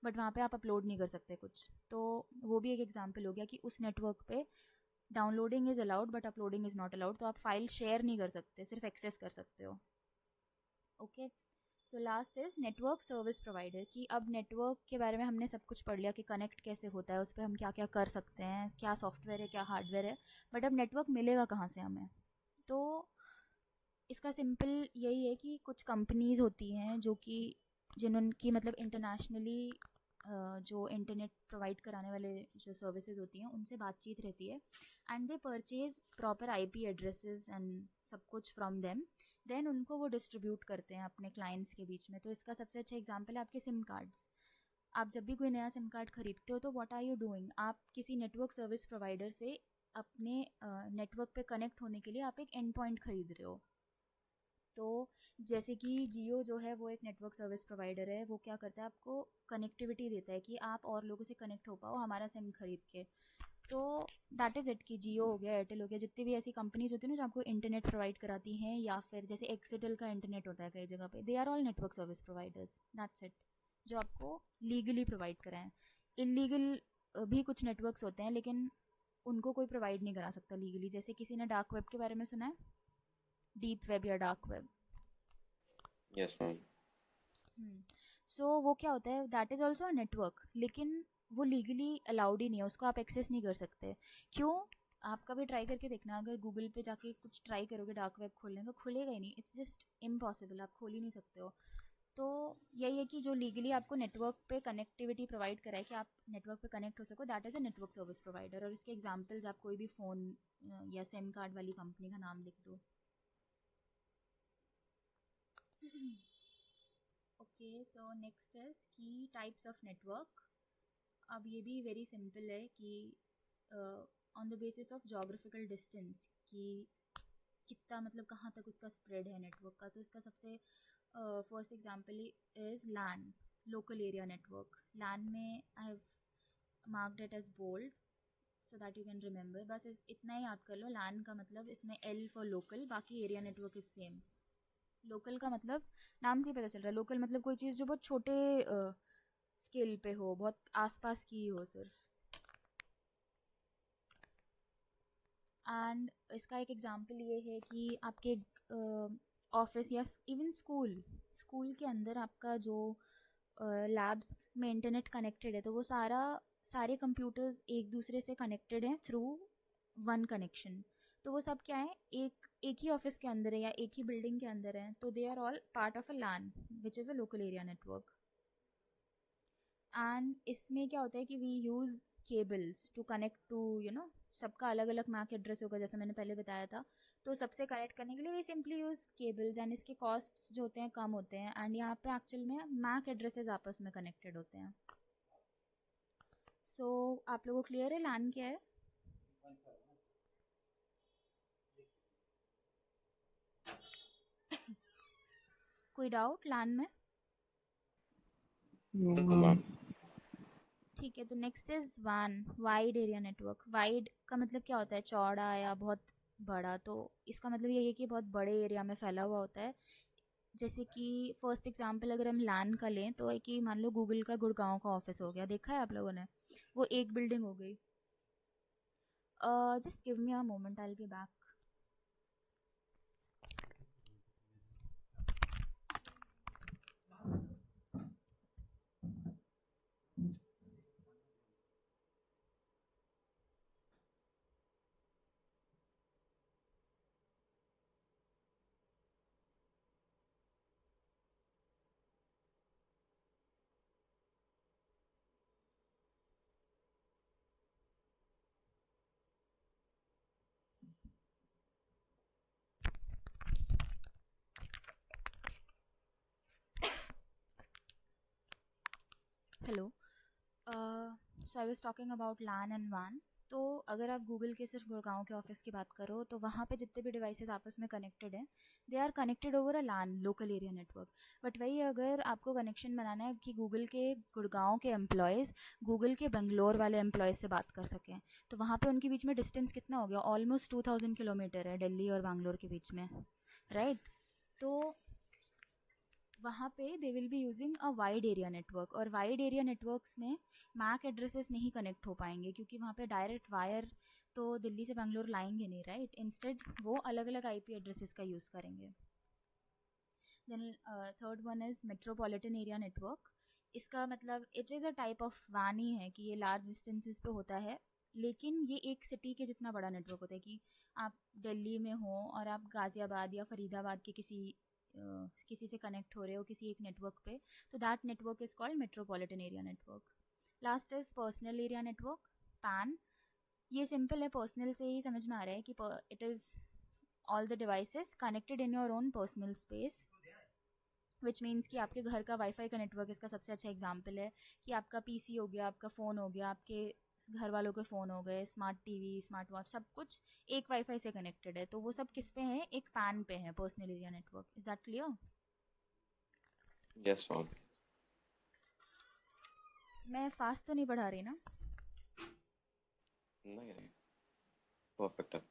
बट वहाँ पे आप अपलोड नहीं कर सकते कुछ। तो वो भी एक एग्जांपल हो गया कि उस नेटवर्क पे downloading is allowed but uploading is not allowed. तो आप फाइल शेयर नहीं कर सकते, सिर्फ एक्सेस कर सकते हो। Okay, so last is network service provider, कि अब नेटवर्क के बारे में हमने सब कुछ पढ़ लिया कि कनेक्ट कैसे होता है, उस पर हम क्या क्या कर सकते हैं, क्या सॉफ्टवेयर है क्या हार्डवेयर है, बट अब नेटवर्क मिलेगा कहाँ से हमें? तो इसका सिंपल यही है कि कुछ कंपनीज होती हैं जो कि जिनकी मतलब इंटरनेशनली जो इंटरनेट प्रोवाइड कराने वाले जो सर्विसेज होती हैं उनसे बातचीत रहती है, and they purchase proper IP addresses and सब कुछ फ्रॉम देम। देन उनको वो डिस्ट्रीब्यूट करते हैं अपने क्लाइंट्स के बीच में। तो इसका सबसे अच्छा एग्जांपल है आपके सिम कार्ड्स। आप जब भी कोई नया सिम कार्ड खरीदते हो तो व्हाट आर यू डूइंग, आप किसी नेटवर्क सर्विस प्रोवाइडर से अपने नेटवर्क पे कनेक्ट होने के लिए आप एक एंड पॉइंट खरीद रहे हो। तो जैसे कि जियो जो है वो एक नेटवर्क सर्विस प्रोवाइडर है, वो क्या करता है, आपको कनेक्टिविटी देता है कि आप और लोगों से कनेक्ट हो पाओ हमारा सिम खरीद के। तो दैट इज़ इट, कि जियो हो गया, एयरटेल हो गया, जितनी भी ऐसी कंपनीज होती है ना जो आपको इंटरनेट प्रोवाइड कराती हैं, या फिर जैसे एक्सिटल का इंटरनेट होता है कई जगह पे, they are all network service providers. That's it, जो आपको लीगली प्रोवाइड कराएं। इलीगल भी कुछ नेटवर्क्स होते हैं लेकिन उनको कोई प्रोवाइड नहीं करा सकता लीगली। जैसे किसी ने डार्क वेब के बारे में सुना है, डीप वेब या dark web? Yes ma'am. So वो क्या होता है, that is also a network, लेकिन वो लीगली अलाउड ही नहीं है, उसको आप एक्सेस नहीं कर सकते। क्यों? आप कभी ट्राई करके देखना, अगर गूगल पे जाके कुछ ट्राई करोगे डार्क वेब खोलने का, खुलेगा ही नहीं, इट्स जस्ट इम्पॉसिबल, आप खोल ही नहीं सकते हो। तो यही है कि जो लीगली आपको नेटवर्क पे कनेक्टिविटी प्रोवाइड कराए कि आप नेटवर्क पे कनेक्ट हो सको, that is a network service provider. और इसके एग्जांपल्स आप कोई भी फ़ोन या सिम कार्ड वाली कंपनी का नाम लिख दो। ओके, सो नेक्स्ट इज की टाइप्स ऑफ नेटवर्क। अब ये भी वेरी सिंपल है कि on the basis of geographical distance कि कितना मतलब कहाँ तक उसका स्प्रेड है नेटवर्क का। तो इसका सबसे first example is LAN, local area network. LAN में I have marked it as bold so that you can remember. बस इतना ही याद कर लो, लैन का मतलब इसमें एल फॉर लोकल, बाकी area network is same. Local का मतलब नाम से ही पता चल रहा है, लोकल मतलब कोई चीज़ जो बहुत छोटे स्केल पे हो, बहुत आसपास की हो सिर्फ। एंड इसका एक एग्जांपल ये है कि आपके ऑफिस या इवन स्कूल के अंदर आपका जो लैब्स में इंटरनेट कनेक्टेड है, तो वो सारे कंप्यूटर्स एक दूसरे से कनेक्टेड हैं थ्रू वन कनेक्शन। तो वो सब क्या है, एक ही ऑफिस के अंदर है या एक ही बिल्डिंग के अंदर है, तो they are all part of a LAN which is a local area network. And इसमें क्या होता है कि we use cables to connect to सबका अलग अलग मैक एड्रेस होगा जैसे मैंने पहले बताया था। तो सबसे कनेक्ट करने के लिए we simply use cables and इसके कॉस्ट्स जो होते हैं कम होते हैं। एंड यहाँ पे एक्चुअल में मैक एड्रेसेस आपस में कनेक्टेड होते हैं। सो आप लोगों को क्लियर है लैन क्या है? कोई डाउट लैन में? देखो मैम, ठीक है, तो next is one, wide area network. Wide का मतलब क्या होता है, चौड़ा या बहुत बड़ा। तो इसका मतलब ये है कि बहुत बड़े एरिया में फैला हुआ होता है। जैसे कि फर्स्ट एग्जांपल अगर हम लैन का लें तो एक ही मान लो गूगल का गुड़गांव का ऑफिस हो गया, देखा है आप लोगों ने, वो एक बिल्डिंग हो गई। Just give me a moment, I will be back. Hello, so I was talking about LAN and वान। तो अगर आप गूगल के सिर्फ गुड़गांव के ऑफिस की बात करो तो वहाँ पे जितने भी डिवाइसेस आपस में कनेक्टेड हैं, they are connected over a LAN, local area network. But वही अगर आपको कनेक्शन बनाना है कि गूगल के गुड़गांव के एम्प्लॉयज़ गूगल के बेंगलोर वाले एम्प्लॉयज़ से बात कर सकें, तो वहाँ पे उनके बीच में डिस्टेंस कितना हो गया, ऑलमोस्ट 2000 किलोमीटर है दिल्ली और बैंगलोर के बीच में, राइट? तो वहाँ पे they will be using a wide area network. और वाइड एरिया नेटवर्क्स में मैक एड्रेसेस नहीं कनेक्ट हो पाएंगे क्योंकि वहाँ पे डायरेक्ट वायर तो दिल्ली से बैंगलोर लाएंगे नहीं, राइट? इंस्टेड वो अलग अलग आईपी एड्रेसेस का यूज़ करेंगे। Then third one is metropolitan area network. इसका मतलब it is a type of वान ही है कि ये लार्ज डिस्टेंसेस पे होता है, लेकिन ये एक सिटी के जितना बड़ा नेटवर्क होता है कि आप दिल्ली में हो और आप गाज़ियाबाद या फरीदाबाद के किसी से कनेक्ट हो रहे हो किसी एक नेटवर्क पे, तो that network is called metropolitan area network. Last is personal area network, pan. ये सिंपल है, पर्सनल से ही समझ में आ रहा है कि it is all the devices connected in your own personal space, which means कि आपके घर का वाईफाई का नेटवर्क इसका सबसे अच्छा एग्जाम्पल है कि आपका पीसी हो गया, आपका फ़ोन हो गया, आपके घर वालों के फ़ोन हो गए, स्मार्ट टीवी, स्मार्ट वॉच, सब कुछ एक वाईफाई से कनेक्टेड है। तो वो सब किस पे है, एक पैन पे है, personal area network. Is that clear? Yes ma'am. मैं फास्ट तो नहीं पढ़ा रही ना? नहीं नहीं, परफेक्ट है।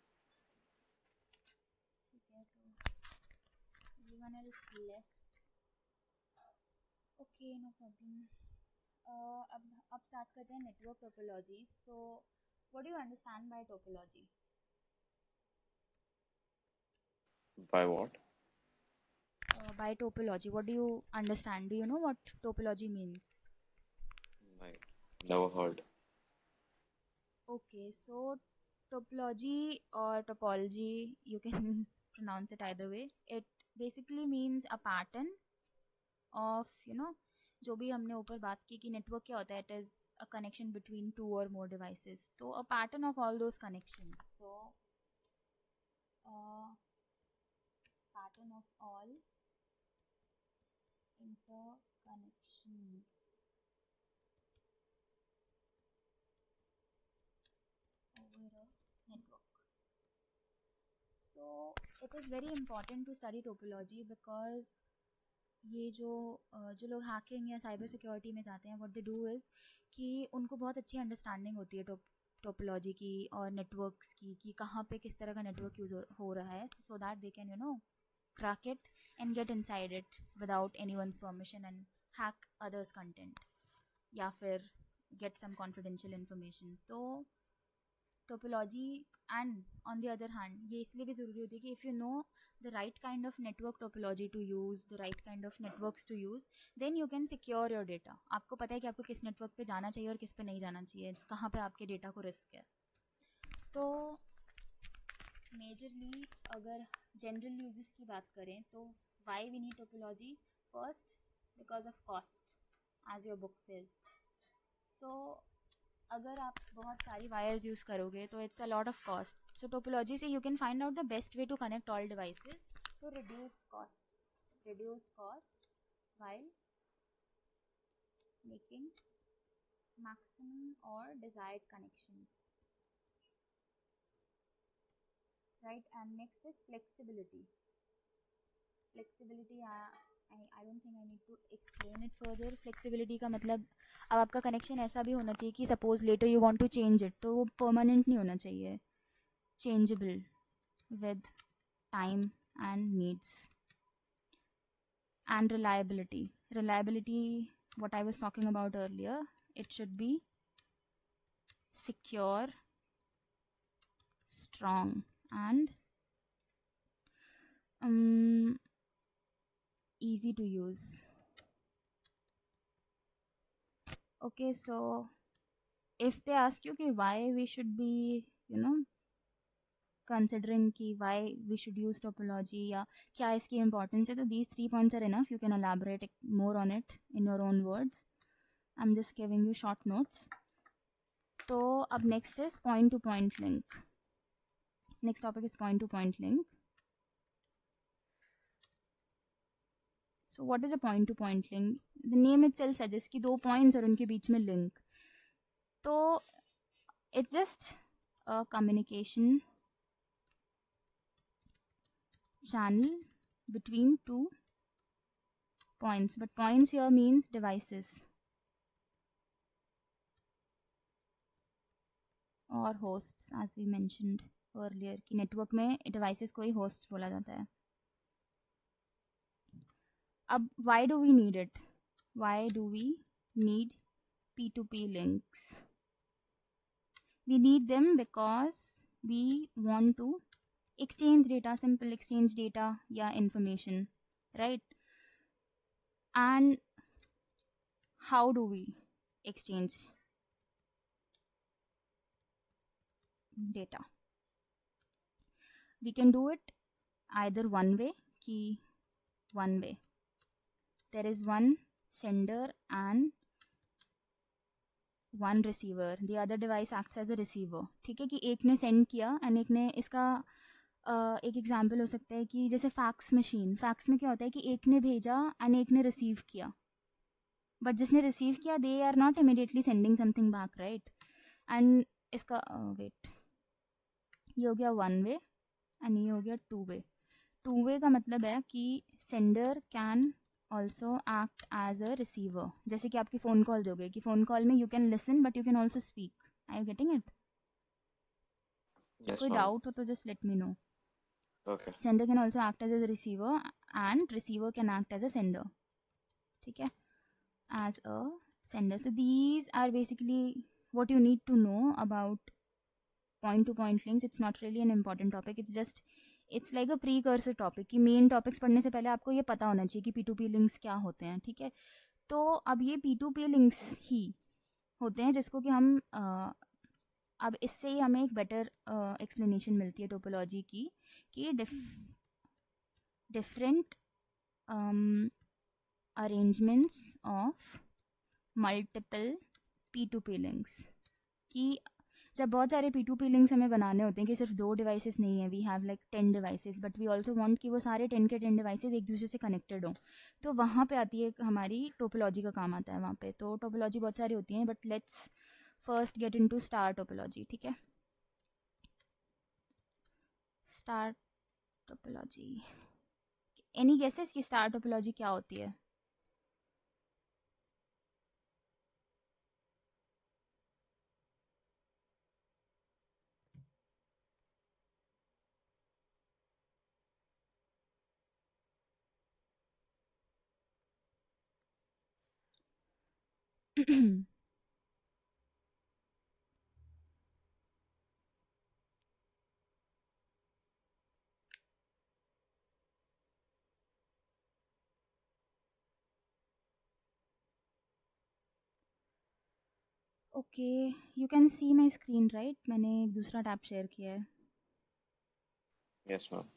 ठीक है, तो everyone else left. Okay, no problem. अब स्टार्ट करते हैं network topology. So what do you understand by topology? By what? By topology, what do you understand? Do you know what topology means? नहीं, never heard. Okay, so topology or topology, you can pronounce it either way. It basically means a pattern of जो भी हमने ऊपर बात की कि network क्या होता है, it is a connection between two और मोर डिवाइसेस। तो a pattern of all those connections. So pattern of all interconnections over a network. So it is very important to study topology because ये जो लोग hacking या cyber security में जाते हैं, what they do is कि उनको बहुत अच्छी अंडरस्टैंडिंग होती है टोपोलॉजी की और नेटवर्क्स की, कि कहाँ पे किस तरह का नेटवर्क यूज़ हो रहा है, so that they can crack it and get inside it without anyone's permission and hack others content या फिर get some confidential information. तो topology and on the other hand ये इसलिए भी ज़रूरी होती है कि if you know the right kind of network topology to use, the right kind of networks to use, then you can secure your data. आपको पता है कि आपको किस नेटवर्क पे जाना चाहिए और किस पे नहीं जाना चाहिए, कहाँ पे आपके डेटा को रिस्क है. तो मेजरली अगर जनरल यूजेस की बात करें तो why we need topology, first because of cost as your book says. So अगर आप बहुत सारी वायर्स यूज़ करोगे तो it's a lot of cost. So topology से you can find out the best way to connect all devices to reduce cost while making maximum or desired connections, right? And next is flexibility. I don't think I need to explain it further. Flexibility का मतलब अब आपका connection ऐसा भी होना चाहिए कि suppose later you want to change it, तो वो परमानेंट नहीं होना चाहिए, changeable with time and needs. And reliability, what I was talking about earlier, it should be secure, strong, and easy to use. Okay, so if they ask you कि why we should be considering कि why we should use topology या क्या इसकी importance है, तो these 3 points are enough. You can elaborate more on it in your own words. I'm just giving you short notes. तो अब next is point to point link. Next topic is point to point link. So what is a point to point link? The name itself suggests कि दो points और उनके बीच में link. तो it's just a communication channel between two points, but points here means devices or hosts, as we mentioned earlier कि network में devices को ही hosts बोला जाता है. अब why do we need it? Why do we need P2P links? We need them because we want to exchange data, simple exchange data या information, right? And how do we exchange data? We can do it either one way, there is one sender and one receiver. The other device acts as a receiver. ठीक है कि एक ने send किया and एक ने इसका एक एग्जाम्पल हो सकता है कि जैसे फैक्स में क्या होता है कि एक ने भेजा एंड एक ने रिसीव किया, बट जिसने रिसीव किया they are not immediately sending something back, right? And इसका ये हो गया वन वे एंड ये हो गया टू वे का मतलब है कि sender can also act as a receiver. जैसे कि आपकी फ़ोन कॉल्स हो गई कि फ़ोन कॉल में you can listen but you can also speak. I you getting it? कोई डाउट हो तो just let me know. Okay. Sender can also act as a receiver and receiver can act as a sender. ठीक है? As a sender. So these are basically what you need to know about point to point links. It's not really an important topic. It's like a precursor topic कि main topics पढ़ने से पहले आपको ये पता होना चाहिए कि P2P लिंक्स क्या होते हैं. ठीक है? तो अब ये P2P लिंक्स ही होते हैं जिसको कि हम अब इससे ही हमें एक बेटर एक्सप्लेनेशन मिलती है टोपोलॉजी की कि different arrangements of multiple P2P links. कि जब बहुत सारे P2P लिंक्स हमें बनाने होते हैं कि सिर्फ 2 डिवाइसेस नहीं है, we have like 10 devices, but we also want कि वो सारे 10 के 10 डिवाइसेस एक दूसरे से कनेक्टेड हों, तो वहाँ पे आती है हमारी टोपोलॉजी का काम आता है वहाँ पे। तो टोपोलॉजी बहुत सारी होती हैं, but let's first get into star topology. ठीक है, स्टार टोपोलॉजी, एनी गेसेस कि स्टार टोपोलॉजी क्या होती है? Okay, you can see my screen right? मैंने एक दूसरा टैब शेयर किया है। Yes ma'am.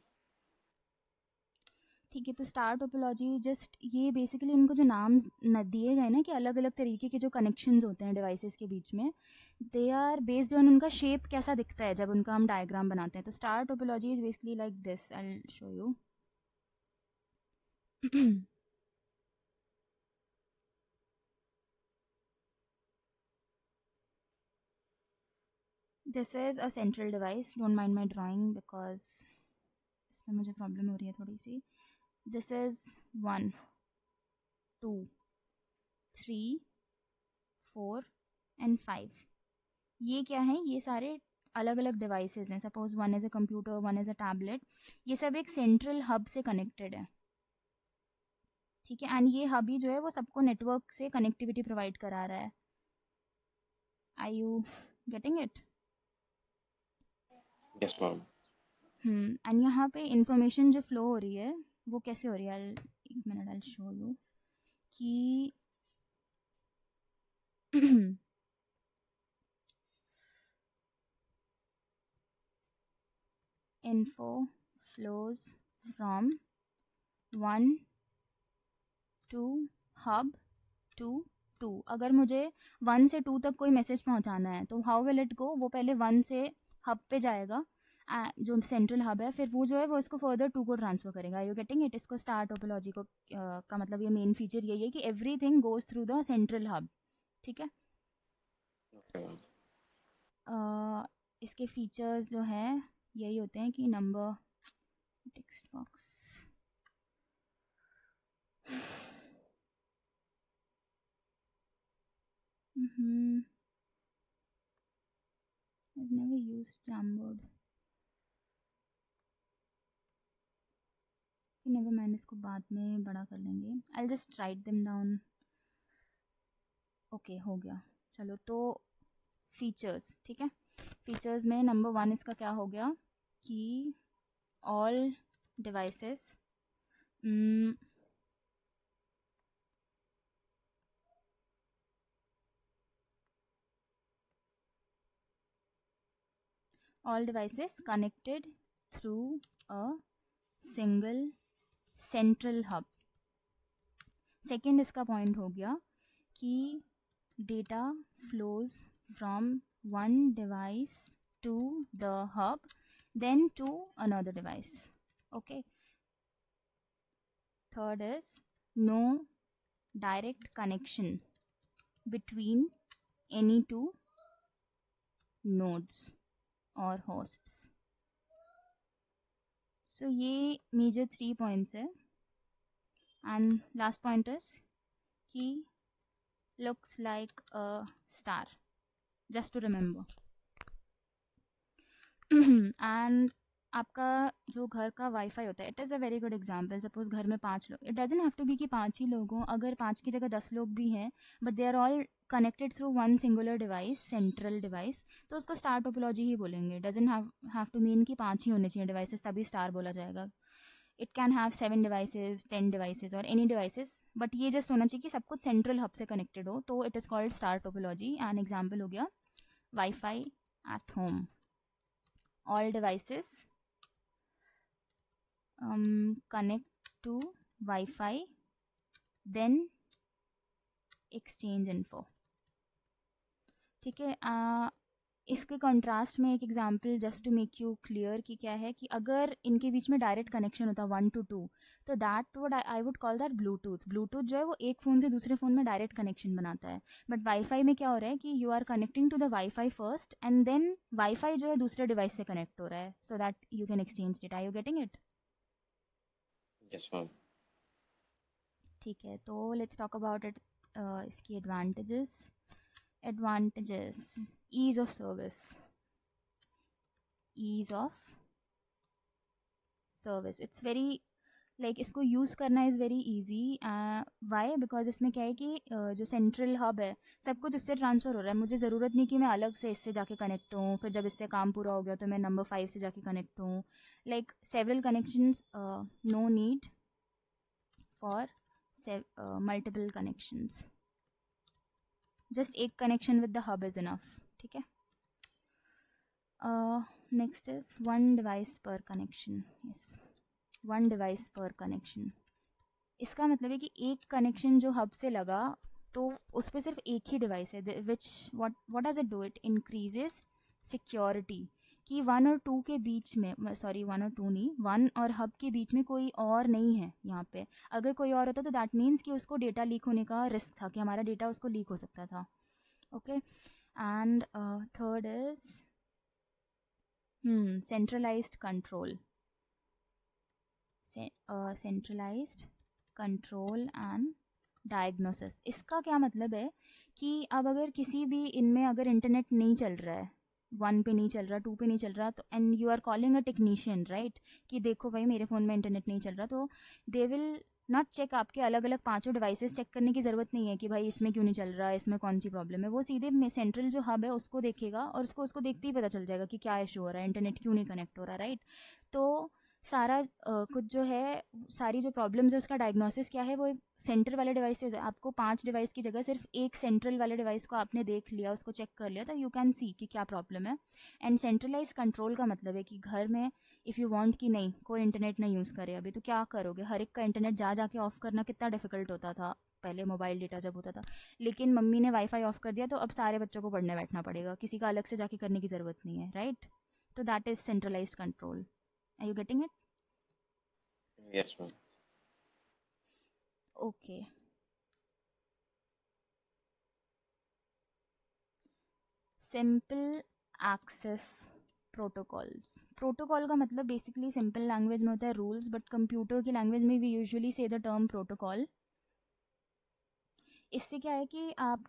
ठीक है, तो स्टार टोपोलॉजी जस्ट ये बेसिकली इनको जो नाम दिए गए ना कि अलग अलग तरीके के जो कनेक्शंस होते हैं डिवाइसेस के बीच में, दे आर बेस्ड ऑन उनका शेप कैसा दिखता है जब उनका हम डायग्राम बनाते हैं। तो star topology is basically like this, I will show you. This is a central device, don't mind my drawing because इसमें मुझे प्रॉब्लम हो रही है थोड़ी सी। This is 1 2 3 4 and 5। ये क्या है? ये सारे अलग अलग डिवाइसेस हैं। Suppose one is a computer, one is a tablet, ये सब एक सेंट्रल हब से कनेक्टेड है। ठीक है, एंड ये हब ही जो है वो सबको नेटवर्क से कनेक्टिविटी प्रोवाइड करा रहा है। I you getting it? Yes ma'am. And यहाँ पे इंफॉर्मेशन जो फ्लो हो रही है वो कैसे हो रही है? एक मिनट, आई शो यू कि info flows from 1 to hub to 2। अगर मुझे 1 से 2 तक कोई मैसेज पहुंचाना है तो हाउ विल इट गो? वो पहले 1 से हब पे जाएगा, जो सेंट्रल हब है, फिर वो जो है वो इसको फर्दर 2 को ट्रांसफर करेगा। You getting it? इसको स्टार टोपोलॉजी को का मतलब ये मेन फीचर यही है कि everything goes through the central hub. ठीक है, ओके मैम। इसके फीचर्स जो हैं यही होते हैं कि number, text box, I've never used Jamboard. Never mind, इसको बाद में बड़ा कर लेंगे। I'll just write them down. Okay, हो गया। चलो, तो फीचर्स, ठीक है, फीचर्स में नंबर 1 इसका क्या हो गया कि all devices all devices connected through a single central hub। Second इसका पॉइंट हो गया कि data flows from one device to the hub then to another device। okay, third is no direct connection between any two nodes or hosts। so ये major 3 points है। and last point is he looks like a star, just to remember। and आपका जो घर का wifi होता है, it is a very good example. Suppose घर में 5 लोग, it doesn't have to be कि 5 ही लोग हों। अगर 5 की जगह 10 लोग भी हैं but they are all connected through one singular device, central device, तो उसको स्टार टोपोलॉजी ही बोलेंगे। डजंट हैव टू मीन कि 5 ही होने चाहिए डिवाइसेस तभी स्टार बोला जाएगा। It can have 7 devices, 10 devices और एनी डिवाइसेस, बट ये जस्ट होना चाहिए कि सब कुछ सेंट्रल हब से कनेक्टेड हो, तो it is called star topology. An example हो गया wifi at home, all devices connect to Wi-Fi then exchange info। ठीक है, इसके कंट्रास्ट में एक example just to make you clear कि क्या है कि अगर इनके बीच में डायरेक्ट कनेक्शन होता 1 to 2, तो that would I would call that Bluetooth. Bluetooth जो है वो एक फ़ोन से दूसरे फ़ोन में डायरेक्ट कनेक्शन बनाता है, बट वाईफाई में क्या हो रहा है कि you are connecting to the wifi first and then wifi जो है दूसरे डिवाइस से कनेक्ट हो रहा है, so that you can exchange data. Are you getting it? Yes ma'am. ठीक है, तो लेट्स टॉक अबाउट इट। इसकी advantages, ease of service, it's very like इसको यूज़ करना is very easy. Why? Because इसमें क्या है कि जो सेंट्रल हब है सब कुछ उससे ट्रांसफ़र हो रहा है। मुझे ज़रूरत नहीं कि मैं अलग से इससे जाके कनेक्ट हूँ, फिर जब इससे काम पूरा हो गया तो मैं नंबर 5 से जाके कनेक्ट हूँ। Like several connections, no need for multiple connections, just एक connection with the hub is enough. ठीक है। नेक्स्ट इज वन डिवाइस पर कनेक्शन। यस, वन डिवाइस पर कनेक्शन। इसका मतलब है कि एक कनेक्शन जो हब से लगा तो उस पर सिर्फ एक ही डिवाइस है, विच what does it do? It increases security कि 1 और 2 के बीच में, सॉरी 1 और 2 नहीं, 1 और हब के बीच में कोई और नहीं है यहाँ पे। अगर कोई और होता तो दैट मीन्स कि उसको डेटा लीक होने का रिस्क था, कि हमारा डेटा उसको लीक हो सकता था। Okay, and third is centralized control, centralized control and diagnosis। इसका क्या मतलब है कि अब अगर किसी भी इनमें अगर इंटरनेट नहीं चल रहा है, 1 पे नहीं चल रहा, 2 पे नहीं चल रहा, तो and you are calling a technician, right, कि देखो भाई मेरे फ़ोन में इंटरनेट नहीं चल रहा, तो दे विल नॉट चेक आपके अलग अलग 5 डिवाइसेस चेक करने की ज़रूरत नहीं है कि भाई इसमें क्यों नहीं चल रहा, इसमें कौन सी प्रॉब्लम है। वो सीधे सेंट्रल जो हब है उसको देखेगा और उसको देखते ही पता चल जाएगा कि क्या इशू हो रहा है, इंटरनेट क्यों नहीं कनेक्ट हो रहा, राइट। तो सारा कुछ जो है, सारी जो प्रॉब्लम्स है उसका डायग्नोसिस क्या है, वो एक सेंटर वाले डिवाइस से आपको 5 डिवाइस की जगह सिर्फ एक सेंट्रल वाले डिवाइस को आपने देख लिया, उसको चेक कर लिया, तो यू कैन सी कि क्या प्रॉब्लम है। एंड सेंट्रलाइज कंट्रोल का मतलब है कि घर में इफ़ यू वांट कि नहीं कोई इंटरनेट नहीं यूज़ करे अभी, तो क्या करोगे? हर एक का इंटरनेट जा जाके ऑफ करना कितना डिफिकल्ट होता था पहले, मोबाइल डेटा जब होता था। लेकिन मम्मी ने वाईफाई ऑफ कर दिया तो अब सारे बच्चों को पढ़ने बैठना पड़ेगा, किसी का अलग से जाके करने की ज़रूरत नहीं है, राइट। तो that is centralized control. Are you getting it? Yes ma'am. Okay, simple access protocols. Protocol का मतलब बेसिकली सिंपल लैंग्वेज में होता है रूल्स, बट कंप्यूटर की लैंग्वेज में we usually say the term protocol. इससे क्या है कि अब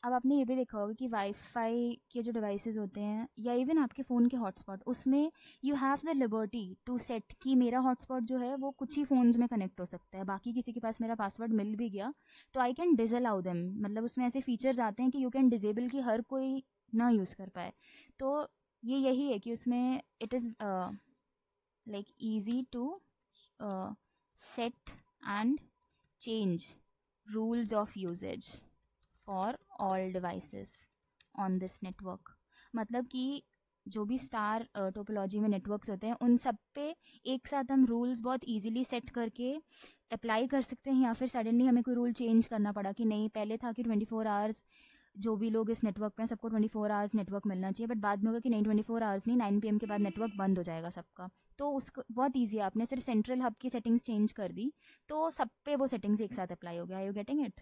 आपने ये भी देखा होगा कि वाईफाई के जो डिवाइसेस होते हैं या इवन आपके फ़ोन के हॉटस्पॉट, उसमें you have the liberty to set कि मेरा हॉटस्पॉट जो है वो कुछ ही फ़ोन्स में कनेक्ट हो सकता है, बाकी किसी के पास मेरा पासवर्ड मिल भी गया तो आई कैन डिसअलाउ देम। मतलब उसमें ऐसे फीचर्स आते हैं कि यू कैन डिजेबल कि हर कोई ना यूज़ कर पाए। तो ये यही है कि उसमें it is like easy to set and change rules of usage for all devices on this network। मतलब कि जो भी स्टार टोपोलॉजी में नेटवर्क्स होते हैं उन सब पे एक साथ हम रूल्स बहुत इजीली सेट करके अप्लाई कर सकते हैं, या फिर सडनली हमें कोई रूल चेंज करना पड़ा कि नहीं, पहले था कि 24 आवर्स जो भी लोग इस नेटवर्क पे हैं सबको 24 आवर्स नेटवर्क मिलना चाहिए, बट बाद में होगा कि नहीं 24 आवर्स नहीं, 9 PM के बाद नेटवर्क बंद हो जाएगा सबका। तो उसको बहुत ईजी है, आपने सिर्फ सेंट्रल हब की सेटिंग्स चेंज कर दी तो सब पे वो सेटिंग्स एक साथ अप्लाई हो गया। Are you getting it?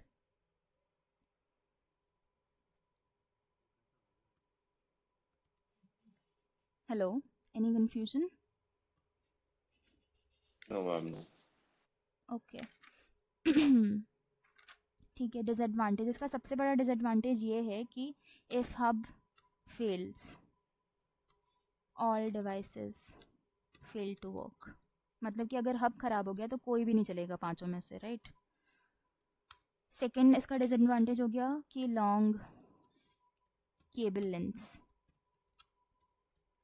Hello, any confusion? No ma'am, no. Okay, ठीक है। डिसएडवांटेज, इसका सबसे बड़ा डिसएडवांटेज ये है कि if hub fails all devices fail to work. मतलब कि अगर हब खराब हो गया तो कोई भी नहीं चलेगा पांचों में से, राइट। सेकंड इसका डिसएडवांटेज हो गया कि long cable length.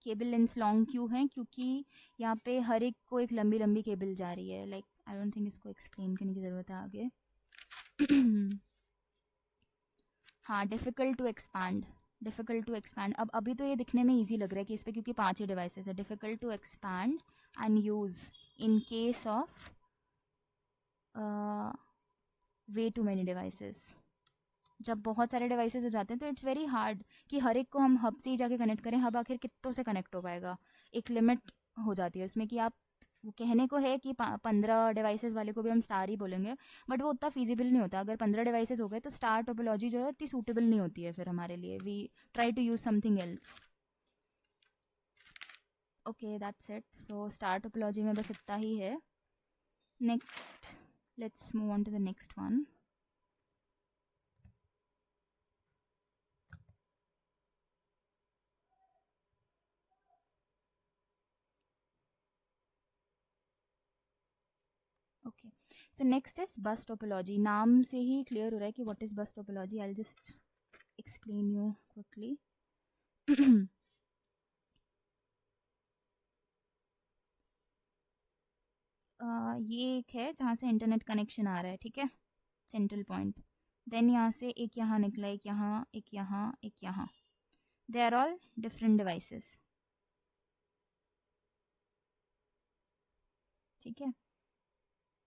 Cable lens long क्यों है? क्योंकि यहाँ पे हर एक को एक लंबी लंबी केबल जा रही है। लाइक आई डोंट थिंक इसको एक्सप्लेन करने की ज़रूरत है आगे। हाँ, difficult to expand, difficult to expand. अब अभी तो ये दिखने में इजी लग रहा है कि इस पर क्योंकि 5 ही डिवाइसेस है। Difficult to expand and use in case of way too many devices, जब बहुत सारे डिवाइसेस हो जाते हैं तो इट्स वेरी हार्ड कि हर एक को हम हब से ही जाके कनेक्ट करें। हब आखिर कितनों से कनेक्ट हो पाएगा? एक लिमिट हो जाती है उसमें कि आप, वो कहने को है कि 15 डिवाइसेस वाले को भी हम स्टार ही बोलेंगे, बट वो उतना फीजिबल नहीं होता। अगर 15 डिवाइसेस हो गए तो स्टार टोपोलॉजी जो है इतनी सूटेबल नहीं होती है फिर हमारे लिए। We try to use something else. Okay, that's it. So star topology में बस इतना ही है। Next, let's move on to the next one. Okay, so next is bus topology. नाम से ही क्लियर हो रहा है कि what is bus topology. I will just explain you quickly. ये एक है जहाँ से इंटरनेट कनेक्शन आ रहा है, ठीक है, सेंट्रल पॉइंट। देन यहाँ से एक यहाँ निकला, एक यहाँ, एक यहाँ, एक यहाँ। They are all different devices, ठीक है।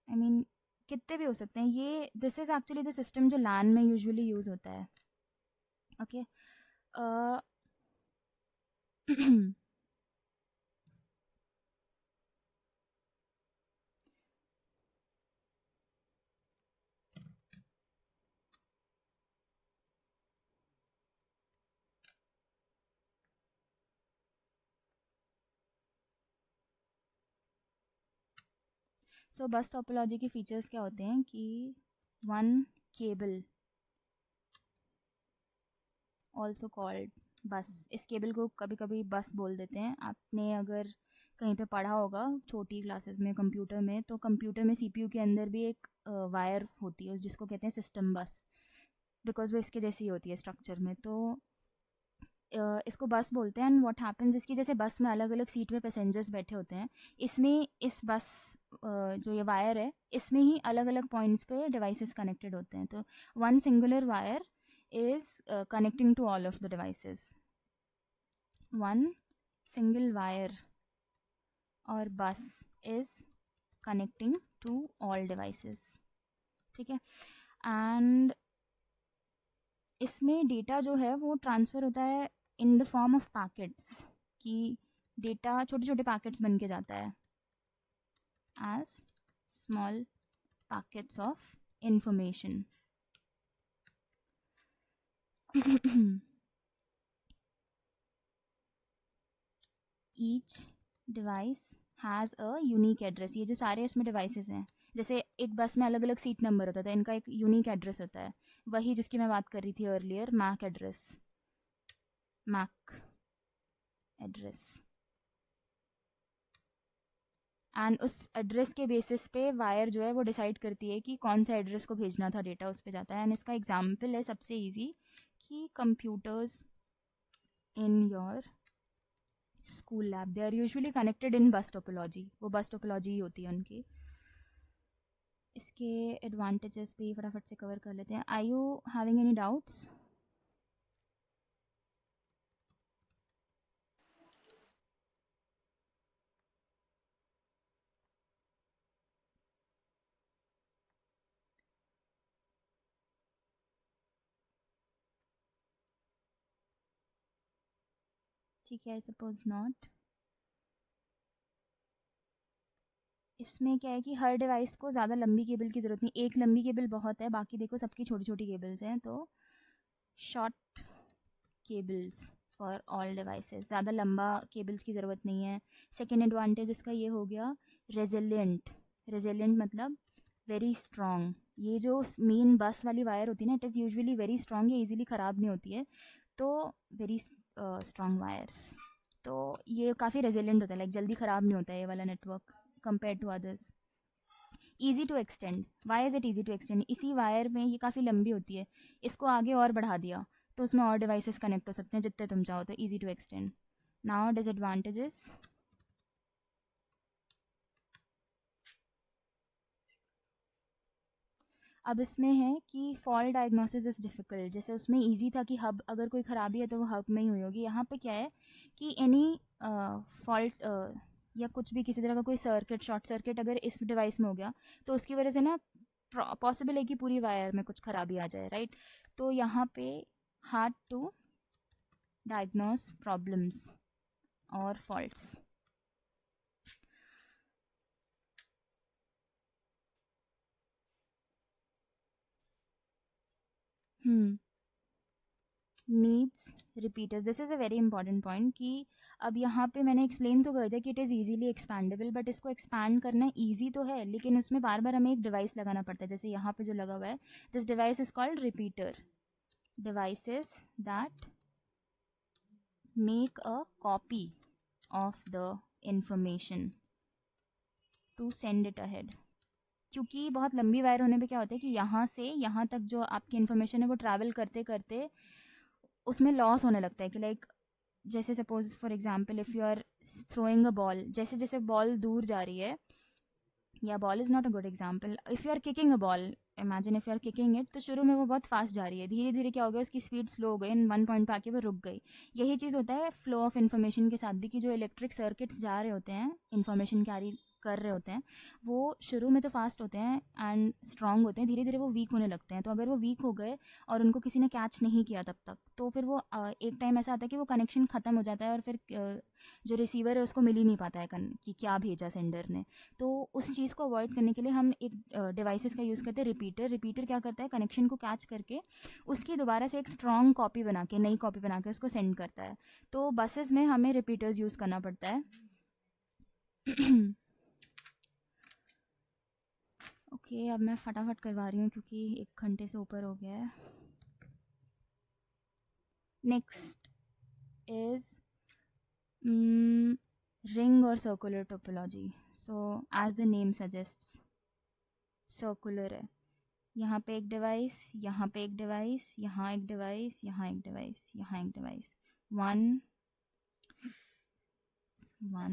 आई मीन कितने भी हो सकते हैं ये। This is actually the system जो लैन में यूजुअली यूज होता है। ओके, सो बस टोपोलॉजी के फीचर्स क्या होते हैं कि वन केबल, ऑल्सो कॉल्ड बस। इस केबल को कभी कभी बस बोल देते हैं। आपने अगर कहीं पे पढ़ा होगा छोटी क्लासेस में कंप्यूटर में, तो कंप्यूटर में सीपीयू के अंदर भी एक वायर होती है जिसको कहते हैं सिस्टम बस, बिकॉज वो इसके जैसी होती है स्ट्रक्चर में। तो इसको बस बोलते हैं। एंड व्हाट हैपेंस, इसकी जैसे बस में अलग अलग सीट में पैसेंजर्स बैठे होते हैं, इसमें इस बस जो ये वायर है इसमें ही अलग अलग पॉइंट्स पे डिवाइसेस कनेक्टेड होते हैं। तो one singular wire is connecting to all of the devices. One single wire or bus is connecting to all devices, ठीक है। एंड इसमें डेटा जो है वो ट्रांसफ़र होता है in the form of packets, कि डेटा छोटे छोटे पैकेट्स बन के जाता है as small packets of information. Each device has a unique address. ये जो सारे इसमें डिवाइसेस हैं, जैसे एक बस में अलग अलग सीट नंबर होता था, इनका एक यूनिक एड्रेस होता है, वही जिसकी मैं बात कर रही थी earlier, MAC address, MAC address. And उस एड्रेस के बेसिस पे वायर जो है वो डिसाइड करती है कि कौन सा एड्रेस को भेजना था, डेटा उस पर जाता है। एंड इसका एग्जाम्पल है सबसे ईजी कि computers in your school lab, they are usually connected in bus topology. वो बस टोपोलॉजी ही होती है उनकी। इसके एडवांटेजेस भी फटाफट से कवर कर लेते हैं। Are you having any doubts? ठीक है, आई सपोज नॉट। इसमें क्या है कि हर डिवाइस को ज़्यादा लंबी केबल की ज़रूरत नहीं, एक लंबी केबल बहुत है, बाकी देखो सबकी छोटी छोटी केबल्स हैं। तो short cables for all devices, ज़्यादा लंबा केबल्स की ज़रूरत नहीं है। सेकेंड एडवांटेज इसका ये हो गया रेजिलियंट। रेजिलियंट मतलब वेरी स्ट्रॉन्ग। ये जो मेन बस वाली वायर होती है ना, it is usually very strong, ये इजीली ख़राब नहीं होती है। तो वेरी स्ट्रॉन्ग वायर्स, तो ये काफ़ी रेजिलियंट होता है, लाइक जल्दी ख़राब नहीं होता है ये वाला network compare to others. Easy to extend, why is it easy to extend? इसी वायर में ये काफ़ी लंबी होती है, इसको आगे और बढ़ा दिया तो उसमें और डिवाइसेस कनेक्ट हो सकते हैं जितने तुम चाहो, तो easy to extend. Now disadvantages, अब इसमें है कि फॉल्ट डायग्नोसिस इज़ डिफ़िकल्ट। जैसे उसमें इजी था कि हब, अगर कोई ख़राबी है तो वो हब में ही हुई होगी। यहाँ पे क्या है कि एनी फॉल्ट या कुछ भी किसी तरह का कोई सर्किट, शॉर्ट सर्किट अगर इस डिवाइस में हो गया तो उसकी वजह से ना पॉसिबल है कि पूरी वायर में कुछ खराबी आ जाए, राइट? तो यहाँ पे हार्ड टू डायग्नोस प्रॉब्लम्स और faults. Needs repeaters. This is a very important point कि अब यहाँ पे मैंने एक्सप्लेन तो कर दिया कि it is easily expandable, but इसको एक्सपैंड करना ईजी तो है, लेकिन उसमें बार बार हमें एक डिवाइस लगाना पड़ता है. जैसे यहाँ पे जो लगा हुआ है, this device is called repeater. Devices that make a copy of the information to send it ahead. क्योंकि बहुत लंबी वायर होने पे क्या होता है कि यहाँ से यहाँ तक जो आपकी इन्फॉर्मेशन है वो ट्रैवल करते करते उसमें लॉस होने लगता है. कि लाइक जैसे suppose for example if you are throwing a ball, जैसे जैसे बॉल दूर जा रही है, या ball is not a good example, if you are kicking a ball, imagine if you are kicking it, तो शुरू में वो बहुत फास्ट जा रही है, धीरे धीरे क्या हो गया, उसकी स्पीड स्लो हो गई, इन वन पॉइंट पे आके वो रुक गई. यही चीज़ होता है फ्लो ऑफ इन्फॉर्मेशन के साथ भी, कि जो इलेक्ट्रिक सर्किट्स जा रहे होते हैं, इन्फॉर्मेशन कैरी कर रहे होते हैं, वो शुरू में तो फास्ट होते हैं एंड स्ट्रांग होते हैं, धीरे धीरे वो वीक होने लगते हैं. तो अगर वो वीक हो गए और उनको किसी ने कैच नहीं किया तब तक, तो फिर वो एक टाइम ऐसा आता है कि वो कनेक्शन ख़त्म हो जाता है, और फिर जो रिसीवर है उसको मिल ही नहीं पाता है कि क्या भेजा सेंडर ने. तो उस चीज़ को अवॉइड करने के लिए हम एक डिवाइसेस का यूज़ करते हैं, रिपीटर. रिपीटर क्या करता है, कनेक्शन को कैच करके उसकी दोबारा से एक स्ट्रॉन्ग कॉपी बना के, नई कॉपी बना के उसको सेंड करता है. तो बसेस में हमें रिपीटर्स यूज़ करना पड़ता है. ओके, अब मैं फटाफट करवा रही हूँ क्योंकि 1 घंटे से ऊपर हो गया है. नेक्स्ट इज रिंग और circular topology. So as the name suggests, circular है. यहाँ पे एक डिवाइस, यहाँ पे एक डिवाइस, यहाँ एक डिवाइस, यहाँ एक डिवाइस, यहाँ एक डिवाइस. वन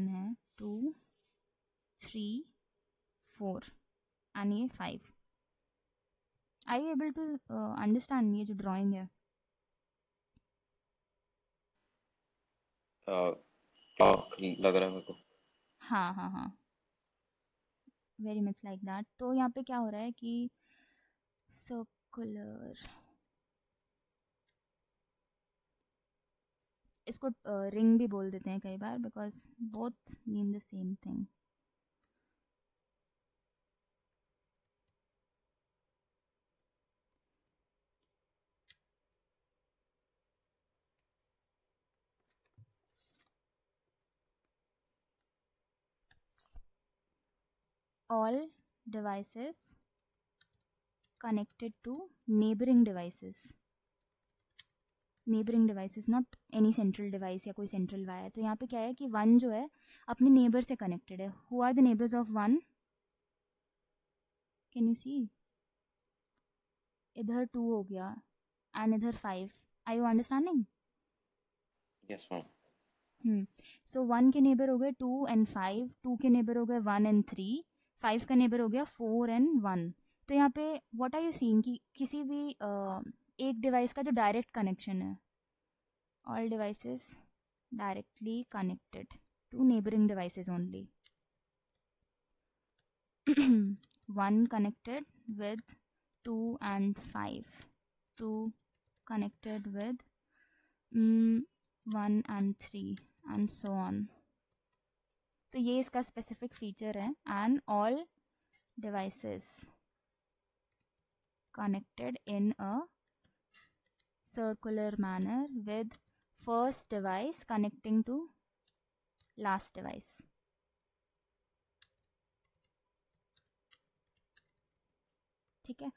है, 2, 3, 4 एंड ये 5. Are you able to understand ये जो ड्राइंग है? क्लॉक लग रहा है मेरे को. हाँ हाँ हाँ, वेरी मच लाइक दैट. तो यहाँ पे क्या हो रहा है कि सर्कुलर, इसको रिंग भी बोल देते हैं कई बार, because both mean the same thing. All devices connected to neighboring devices. Neighboring devices, not any central device या कोई central wire. तो यहाँ पे क्या है कि वन जो है अपने नेबर से कनेक्टेड है. Who are the neighbors of one? Can you see? इधर 2 हो गया एंड इधर 5. Are you understanding? Yes ma'am. So 1 के नेबर हो गए 2 एंड 5, 2 के नेबर हो गए 1 एंड 3, 5 का नेबर हो गया 4 एंड 1. तो यहाँ पे व्हाट आर यू सीइंग कि किसी भी एक डिवाइस का जो डायरेक्ट कनेक्शन है, all devices directly connected to neighbouring devices only. 1 connected with 2 and 5, 2 connected with 1 and 3 and so on. तो ये इसका स्पेसिफिक फीचर है. And all devices connected in a circular manner with first device connecting to last device. ठीक है.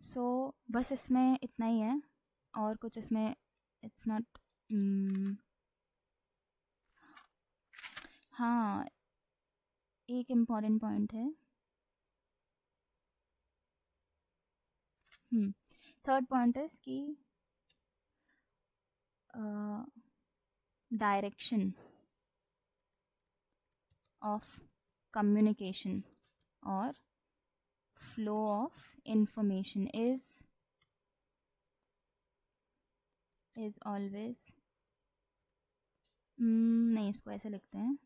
सो बस इसमें इतना ही है, और कुछ इसमें इट्स नॉट. हाँ, एक इम्पॉर्टेंट पॉइंट है. थर्ड पॉइंट इज कि डायरेक्शन ऑफ कम्युनिकेशन और flow of information is always, नहीं इसको ऐसे लिखते हैं,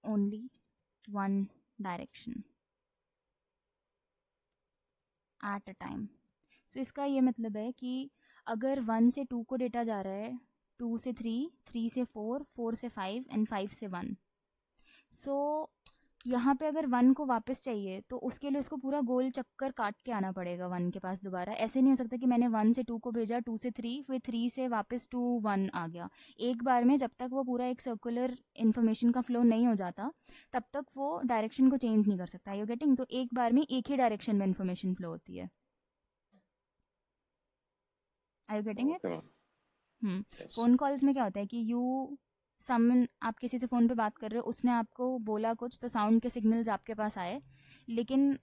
only one direction at a time. So इसका ये मतलब है कि अगर 1 से 2 को डेटा जा रहा है, 2 से 3, 3 से 4, 4 से 5 एंड 5 से 1. सो यहाँ पे अगर 1 को वापस चाहिए तो उसके लिए उसको पूरा गोल चक्कर काट के आना पड़ेगा 1 के पास दोबारा. ऐसे नहीं हो सकता कि मैंने 1 से 2 को भेजा, 2 से 3, फिर 3 से वापस 2 1 आ गया. एक बार में जब तक वो पूरा एक सर्कुलर इन्फॉर्मेशन का फ्लो नहीं हो जाता तब तक वो डायरेक्शन को चेंज नहीं कर सकता. You getting? तो एक बार में एक ही डायरेक्शन में इन्फॉर्मेशन फ्लो होती है. Are you getting it? Okay, yes. Phone calls में क्या होता है कि समन आप किसी से फ़ोन पे बात कर रहे हो, उसने आपको बोला कुछ तो साउंड के सिग्नल्स आपके पास आए, लेकिन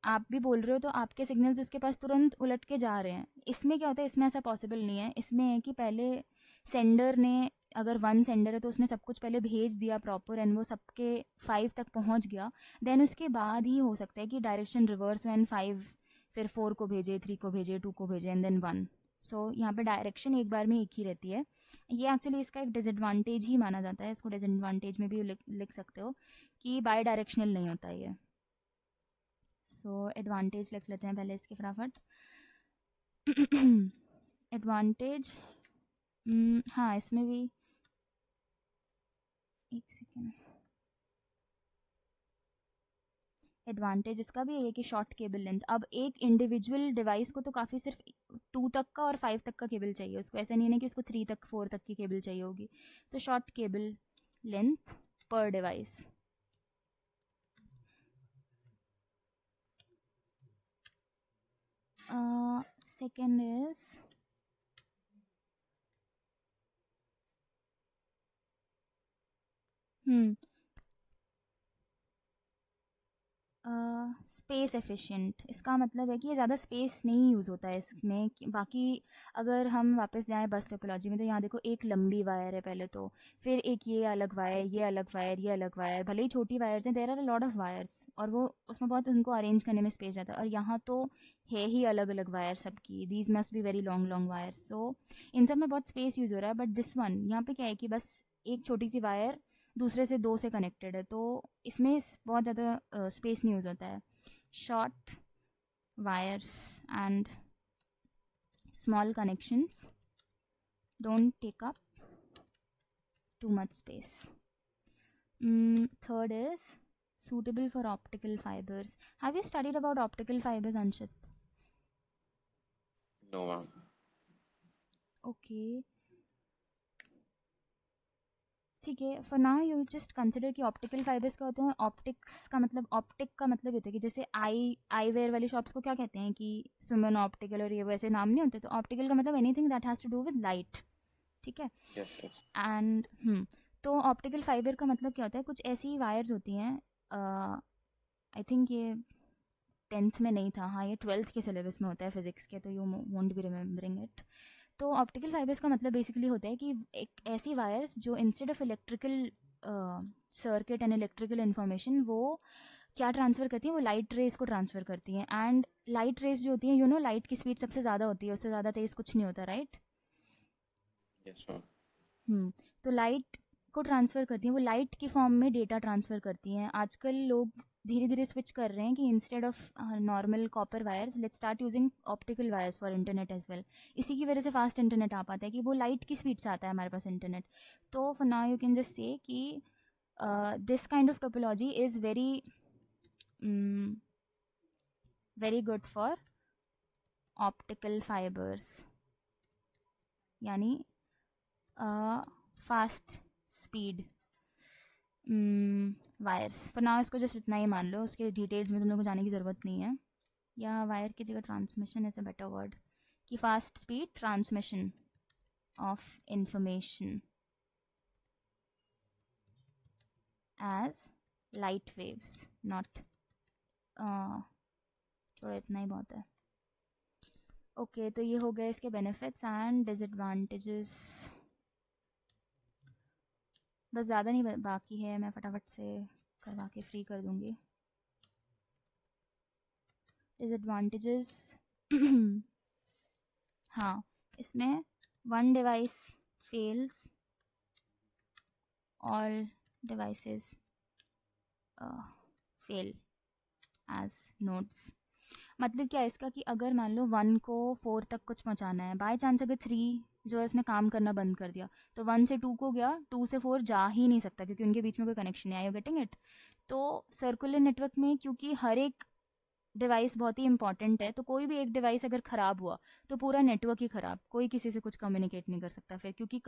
आप भी बोल रहे हो तो आपके सिग्नल्स उसके पास तुरंत उलट के जा रहे हैं. इसमें क्या होता है, इसमें ऐसा पॉसिबल नहीं है. इसमें है कि पहले सेंडर ने, अगर 1 सेंडर है तो उसने सब कुछ पहले भेज दिया प्रॉपर एंड वो सबके 5 तक पहुंच गया. देन उसके बाद ही हो सकता है कि डायरेक्शन रिवर्स एंड 5 फिर 4 को भेजे, 3 को भेजे, 2 को भेजे एंड देन 1. सो यहाँ पे डायरेक्शन एक बार में एक ही रहती है. ये एक्चुअली इसका एक डिसएडवांटेज ही माना जाता है. इसको डिसएडवांटेज में भी लिख सकते हो कि बाई डायरेक्शनल नहीं होता ये. सो एडवांटेज लिख लेते हैं पहले इसके फटाफट. एडवांटेज, हाँ इसमें भी एक सेकेंड. एडवांटेज इसका भी है कि शॉर्ट केबल लेंथ. अब एक इंडिविजुअल डिवाइस को तो काफ़ी सिर्फ 2 तक का और 5 तक का केबल चाहिए उसको. ऐसा नहीं है कि उसको 3 तक 4 तक की केबल चाहिए होगी. तो शॉर्ट केबल लेंथ पर device. Second is space efficient. इसका मतलब है कि ये ज़्यादा स्पेस नहीं यूज़ होता है इसमें. बाकी अगर हम वापस जाएं बस टोपोलॉजी में तो यहाँ देखो एक लंबी वायर है पहले तो, फिर एक ये अलग वायर, ये अलग वायर, ये अलग वायर. भले ही छोटी वायर्स हैं, there are a lot of wires और वो उसमें बहुत उनको अरेंज करने में स्पेस जाता है. और यहाँ तो है ही अलग अलग वायर सबकी. These must be very long long wires. So इन सब में बहुत स्पेस यूज़ हो रहा है. बट दिस वन यहाँ पे क्या है कि बस एक छोटी सी वायर दूसरे से 2 से कनेक्टेड है, तो इसमें बहुत ज़्यादा स्पेस नहीं यूज़ होता है. Short wires and small connections don't take up too much space. Third is suitable for optical fibers. Have you studied about optical fibers, Anshit? No, ma'am. Okay. ठीक है. For now you just consider कि optical fibres क्या होते हैं. Optics का मतलब, optic का मतलब होता है कि जैसे आई वेयर वाली शॉप्स को क्या कहते हैं कि सुमन ऑप्टिकल और ये वैसे नाम नहीं होते. तो ऑप्टिकल का मतलब anything that has to do with light. ठीक है. Yes, yes. एंड तो ऑप्टिकल फाइबर का मतलब क्या होता है, कुछ ऐसी वायर्स होती हैं. आई थिंक ये 10th में नहीं था, हाँ ये 12th के सिलेबस में होता है फिजिक्स के, तो you won't be remembering it. तो ऑप्टिकल फाइबर्स का मतलब बेसिकली होता है कि एक ऐसी वायर्स जो instead of electrical circuit and electrical information वो क्या ट्रांसफ़र करती हैं, वो लाइट रेज को ट्रांसफ़र करती हैं. एंड लाइट रेज जो होती हैं, यू नो लाइट की स्पीड सबसे ज़्यादा होती है, उससे ज़्यादा तेज़ कुछ नहीं होता, राइट? Yes, ma'am. तो लाइट को ट्रांसफ़र करती हैं, वो लाइट की फॉर्म में डेटा ट्रांसफ़र करती हैं. आजकल लोग धीरे धीरे स्विच कर रहे हैं कि instead of normal copper wires let's start using optical wires for internet as well. इसी की वजह से फास्ट इंटरनेट आ पाता है कि वो लाइट की स्पीड से आता है हमारे पास इंटरनेट. तो for now you can just say कि this kind of topology is very good for optical fibres, यानी fast speed wires. For now इसको जस्ट इतना ही मान लो, उसके डिटेल्स में तुम लोग को जाने की ज़रूरत नहीं है. या वायर की जगह transmission is a better word, कि fast speed transmission of information as light waves, not. थोड़ा इतना ही बहुत है. ओके, तो ये हो गए इसके बेनिफिट्स एंड डिसएडवांटेजेस. बस ज़्यादा नहीं बाकी है, मैं फटाफट से करवा के फ्री कर दूँगी. डिसएडवांटेजेस हाँ, इसमें one device fails, all devices fail as nodes. मतलब क्या है इसका कि अगर मान लो 1 को 4 तक कुछ पहुंचाना है, बाय चांस अगर 3 जो है उसने काम करना बंद कर दिया, तो 1 से 2 को गया, 2 से 4 जा ही नहीं सकता क्योंकि उनके बीच में कोई कनेक्शन नहीं है। You getting it? तो सर्कुलर नेटवर्क में क्योंकि हर एक डिवाइस बहुत ही इंपॉर्टेंट है, तो कोई भी एक डिवाइस अगर ख़राब हुआ तो पूरा नेटवर्क ही ख़राब, कोई किसी से कुछ कम्युनिकेट नहीं कर सकता फिर, क्योंकि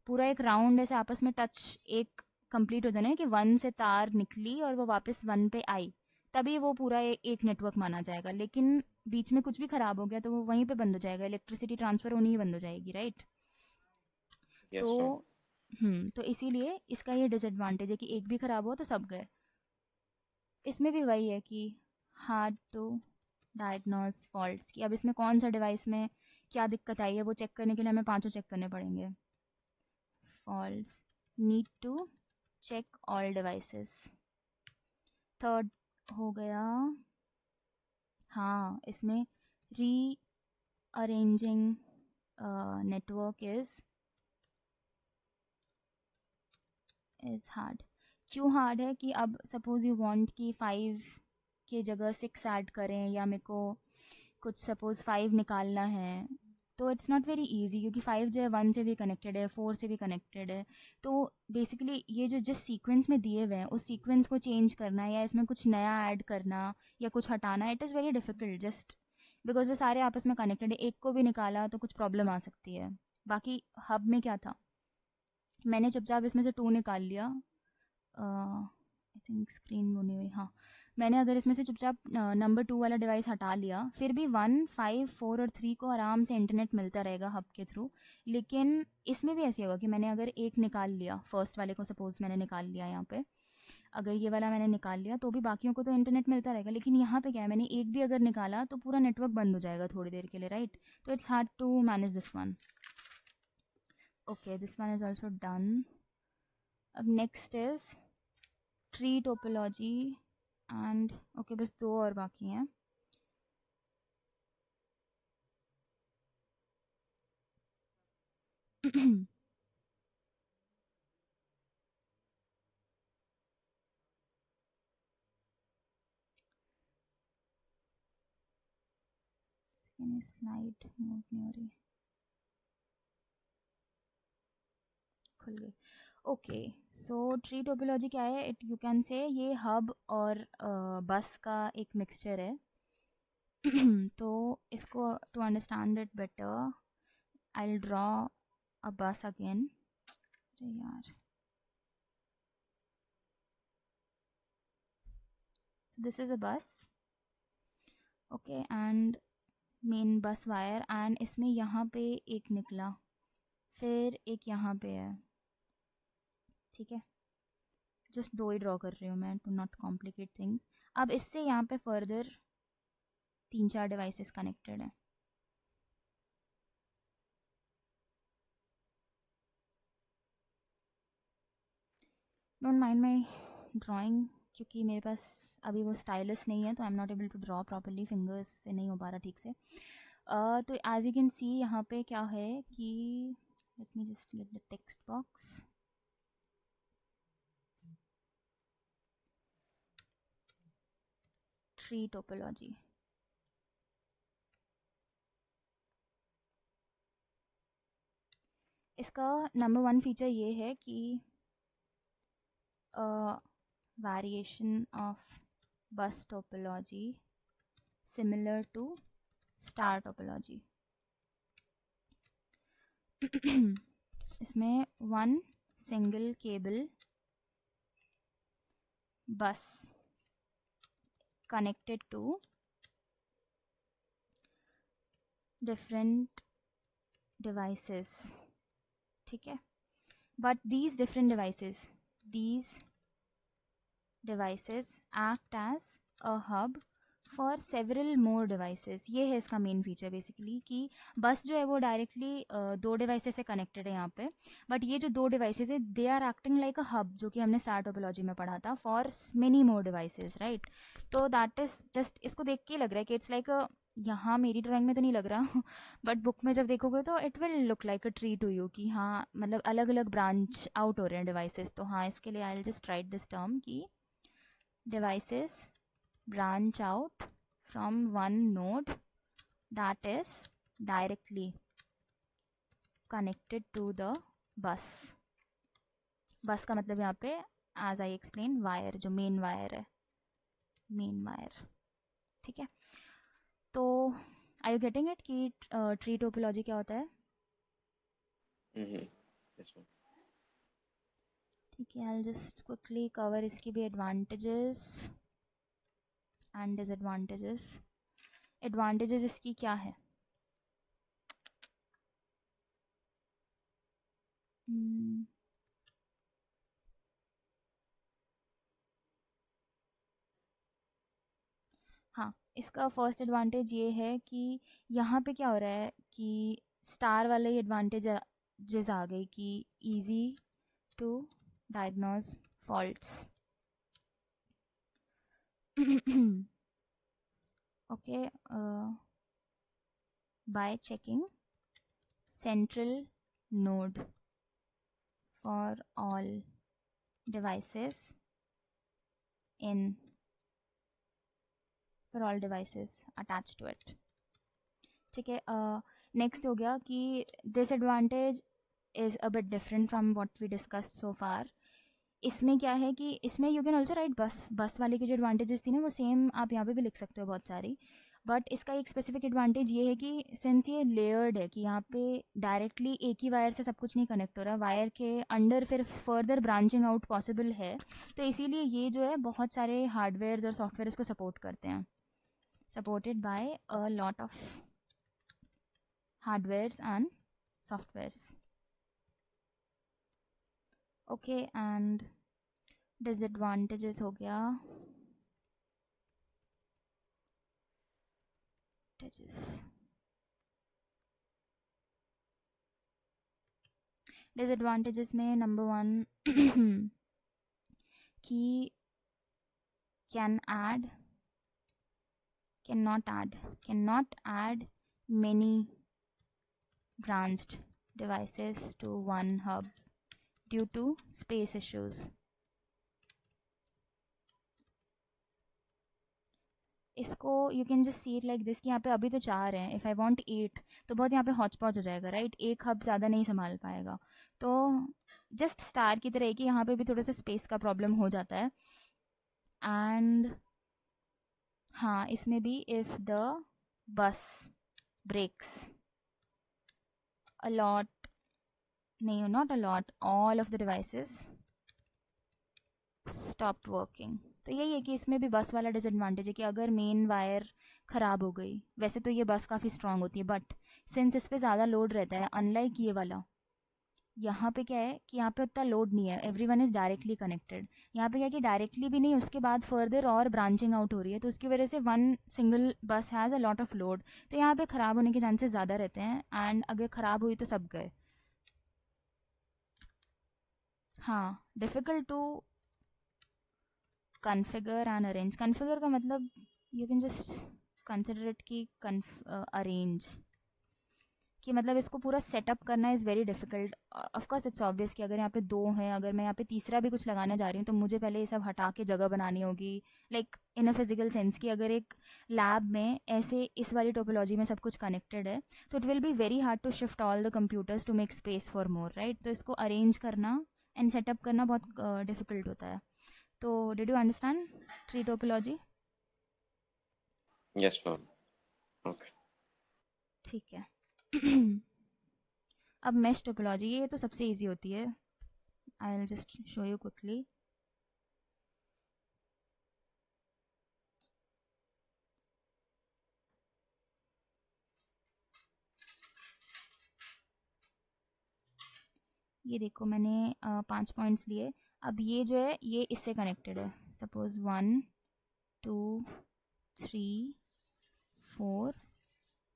पूरा एक राउंड ऐसे आपस में टच एक कंप्लीट हो जाना है कि 1 से तार निकली और वो वापस 1 पे आई, तभी वो पूरा एक नेटवर्क माना जाएगा। लेकिन बीच में कुछ भी ख़राब हो गया तो वो वहीं पे बंद हो जाएगा, इलेक्ट्रिसिटी ट्रांसफ़र होनी ही बंद हो जाएगी, राइट? Yes ma'am. तो तो इसीलिए इसका ये डिसएडवांटेज है कि एक भी ख़राब हो तो सब गए। इसमें भी वही है कि हार्ड टू डायग्नोस फॉल्ट्स, कि अब इसमें कौन सा डिवाइस में क्या दिक्कत आई है वो चेक करने के लिए हमें पांचों चेक करने पड़ेंगे। Faults, need to check all devices. Third हो गया, हाँ इसमें rearranging network is hard. क्यों हार्ड है कि अब सपोज यू वांट कि 5 के जगह 6 ऐड करें, या मेरे को कुछ सपोज 5 निकालना है, तो इट्स नॉट वेरी इजी क्योंकि 5 जो है 1 से भी कनेक्टेड है, 4 से भी कनेक्टेड है। तो बेसिकली ये जो जिस सीक्वेंस में दिए हुए हैं उस सीक्वेंस को चेंज करना या इसमें कुछ नया ऐड करना या कुछ हटाना, it is very difficult just because वो सारे आपस में कनेक्टेड है। एक को भी निकाला तो कुछ प्रॉब्लम आ सकती है। बाकी हब में क्या था, मैंने चुपचाप इसमें से 2 निकाल लिया, आई थिंक स्क्रीन बनी हुई, हाँ मैंने अगर इसमें से चुपचाप नंबर 2 वाला डिवाइस हटा लिया, फिर भी 1, 5, 4 और 3 को आराम से इंटरनेट मिलता रहेगा हब के थ्रू। लेकिन इसमें भी ऐसे होगा कि मैंने अगर एक निकाल लिया, फर्स्ट वाले को सपोज मैंने निकाल लिया, यहाँ पे अगर ये वाला मैंने निकाल लिया तो भी बाकियों को तो इंटरनेट मिलता रहेगा। लेकिन यहाँ पे क्या है, मैंने एक भी अगर निकाला तो पूरा नेटवर्क बंद हो जाएगा थोड़ी देर के लिए, राइट? तो it's hard to manage this one. Okay, this one is also done. अब next is tree topology and okay, बस 2 और बाकी हैं। स्लाइड मूव नहीं हो रही, खुल गई। ओके, सो ट्री टोपोलॉजी क्या है, इट यू कैन से ये हब और बस का एक मिक्सचर है। तो इसको to understand it better I will draw a bus again. अरे यार, so this is a bus, okay, and main bus wire, and इसमें यहाँ पे एक निकला, फिर एक यहाँ पे है, ठीक है? जस्ट 2 ही ड्रॉ कर रही हूँ मैं टू नॉट कॉम्प्लिकेट थिंग्स। अब इससे यहाँ पे फर्दर 3-4 डिवाइसेस कनेक्टेड है। डोंट माइंड माई ड्राइंग, क्योंकि मेरे पास अभी वो स्टाइलस नहीं है तो I am not able to draw properly, fingers से नहीं हो पा रहा ठीक से। तो एज यू कैन सी यहाँ पे क्या है कि let me just get the text box. Tree topology, इसका नंबर 1 फीचर ये है कि variation of bus topology similar to star topology। इसमें 1 single cable bus connected to different devices, ठीक है? But these different devices act as a hub for several more devices. ये है इसका मेन फीचर बेसिकली, कि बस जो है वो डायरेक्टली 2 डिवाइसेस से कनेक्टेड है यहाँ पे, बट ये जो 2 डिवाइसेस है they are acting like a hub, जो कि हमने स्टार टोपोलॉजी में पढ़ा था, for many more devices, right? तो दैट इज जस्ट, इसको देख के लग रहा है कि इट्स लाइक यहाँ मेरी ड्राइंग में तो नहीं लग रहा बट बुक में जब देखोगे तो it will look like a tree to you, कि हाँ मतलब अलग अलग ब्रांच आउट हो रहे हैं डिवाइसेस। तो हाँ, इसके लिए आई will just right this term कि devices branch out from one node that is directly connected to the bus. बस का मतलब यहाँ पे as I explained वायर, जो मेन वायर है, मेन वायर. ठीक है, तो आर यू गेटिंग इट कि ट्री टोपोलॉजी क्या होता है? Yes, ma'am. ठीक है, आई जस्ट क्विकली कवर इसकी भी एडवांटेजेस एंड डिसएडवांटेजेस. एडवांटेजेस इसकी क्या है? हाँ, इसका फर्स्ट एडवांटेज ये है कि यहाँ पे क्या हो रहा है कि स्टार वाले ही एडवांटेजेस आ गई कि easy to diagnose faults. okay, by checking central node for all devices attached to it. ठीक है, नेक्स्ट हो गया कि this advantage is a bit different from what we discussed so far. इसमें क्या है कि इसमें यू कैन ऑल्सो राइट बस वाले की जो एडवांटेजेस थी ना वो सेम आप यहाँ पे भी लिख सकते हो बहुत सारी. बट इसका एक स्पेसिफिक एडवांटेज ये है कि सिंस ये लेयर्ड है कि यहाँ पे डायरेक्टली एक ही वायर से सब कुछ नहीं कनेक्ट हो रहा, वायर के अंडर फिर फर्दर ब्रांचिंग आउट पॉसिबल है, तो इसीलिए ये जो है बहुत सारे हार्डवेयर और सॉफ्टवेयर इसको सपोर्ट करते हैं. Supported by a lot of hardwares and softwares. Okay, and disadvantages हो गया. डिसएडवांटेजेस में नंबर 1 कि cannot add many branched devices to one hub due to space issues. इसको you can just see it like this कि यहाँ पे अभी तो 4 हैं, इफ़ आई वांट 8 तो बहुत यहाँ पे हॉच पॉच हो जाएगा, राइट? एक हब ज़्यादा नहीं संभाल पाएगा. तो जस्ट स्टार की तरह है कि यहाँ पे भी थोड़ा सा स्पेस का प्रॉब्लम हो जाता है. एंड हाँ, इसमें भी if the bus breaks a lot, नहीं, not a lot, all of the devices stopped working. तो यही है कि इसमें भी बस वाला डिसएडवांटेज है कि अगर मेन वायर ख़राब हो गई, वैसे तो ये बस काफ़ी स्ट्रांग होती है बट सिंस इस पर ज़्यादा लोड रहता है, अनलाइक ये वाला, यहाँ पे क्या है कि यहाँ पे उतना लोड नहीं है, एवरीवन इज़ डायरेक्टली कनेक्टेड. यहाँ पे क्या है कि डायरेक्टली भी नहीं, उसके बाद फर्दर और ब्रांचिंग आउट हो रही है, तो उसकी वजह से वन सिंगल बस has a lot of load, तो यहाँ पे ख़राब होने के चांसेस ज़्यादा रहते हैं. एंड अगर ख़राब हुई तो सब गए. हाँ, difficult to configure and arrange. Configure का मतलब you can just consider it कि अरेंज, कि मतलब इसको पूरा सेटअप करना is very difficult. Of course it's obvious कि अगर यहाँ पे 2 हैं, अगर मैं यहाँ पे तीसरा भी कुछ लगाने जा रही हूँ तो मुझे पहले ये सब हटा के जगह बनानी होगी, like in a physical sense कि अगर एक लैब में ऐसे इस वाली टोपोलॉजी में सब कुछ कनेक्टेड है तो it will be very hard to shift all the computers to make space for more, right? तो इसको अरेंज करना एंड सेटअप करना बहुत डिफ़िकल्ट होता है. तो did you understand tree topology? Yes, ma'am. Okay. ठीक है. अब मेश टोपोलॉजी, ये तो सबसे इजी होती है. आई will just show you quickly. ये देखो मैंने 5 पॉइंट्स लिए. अब ये जो है ये इससे कनेक्टेड है. सपोज 1 2 3 4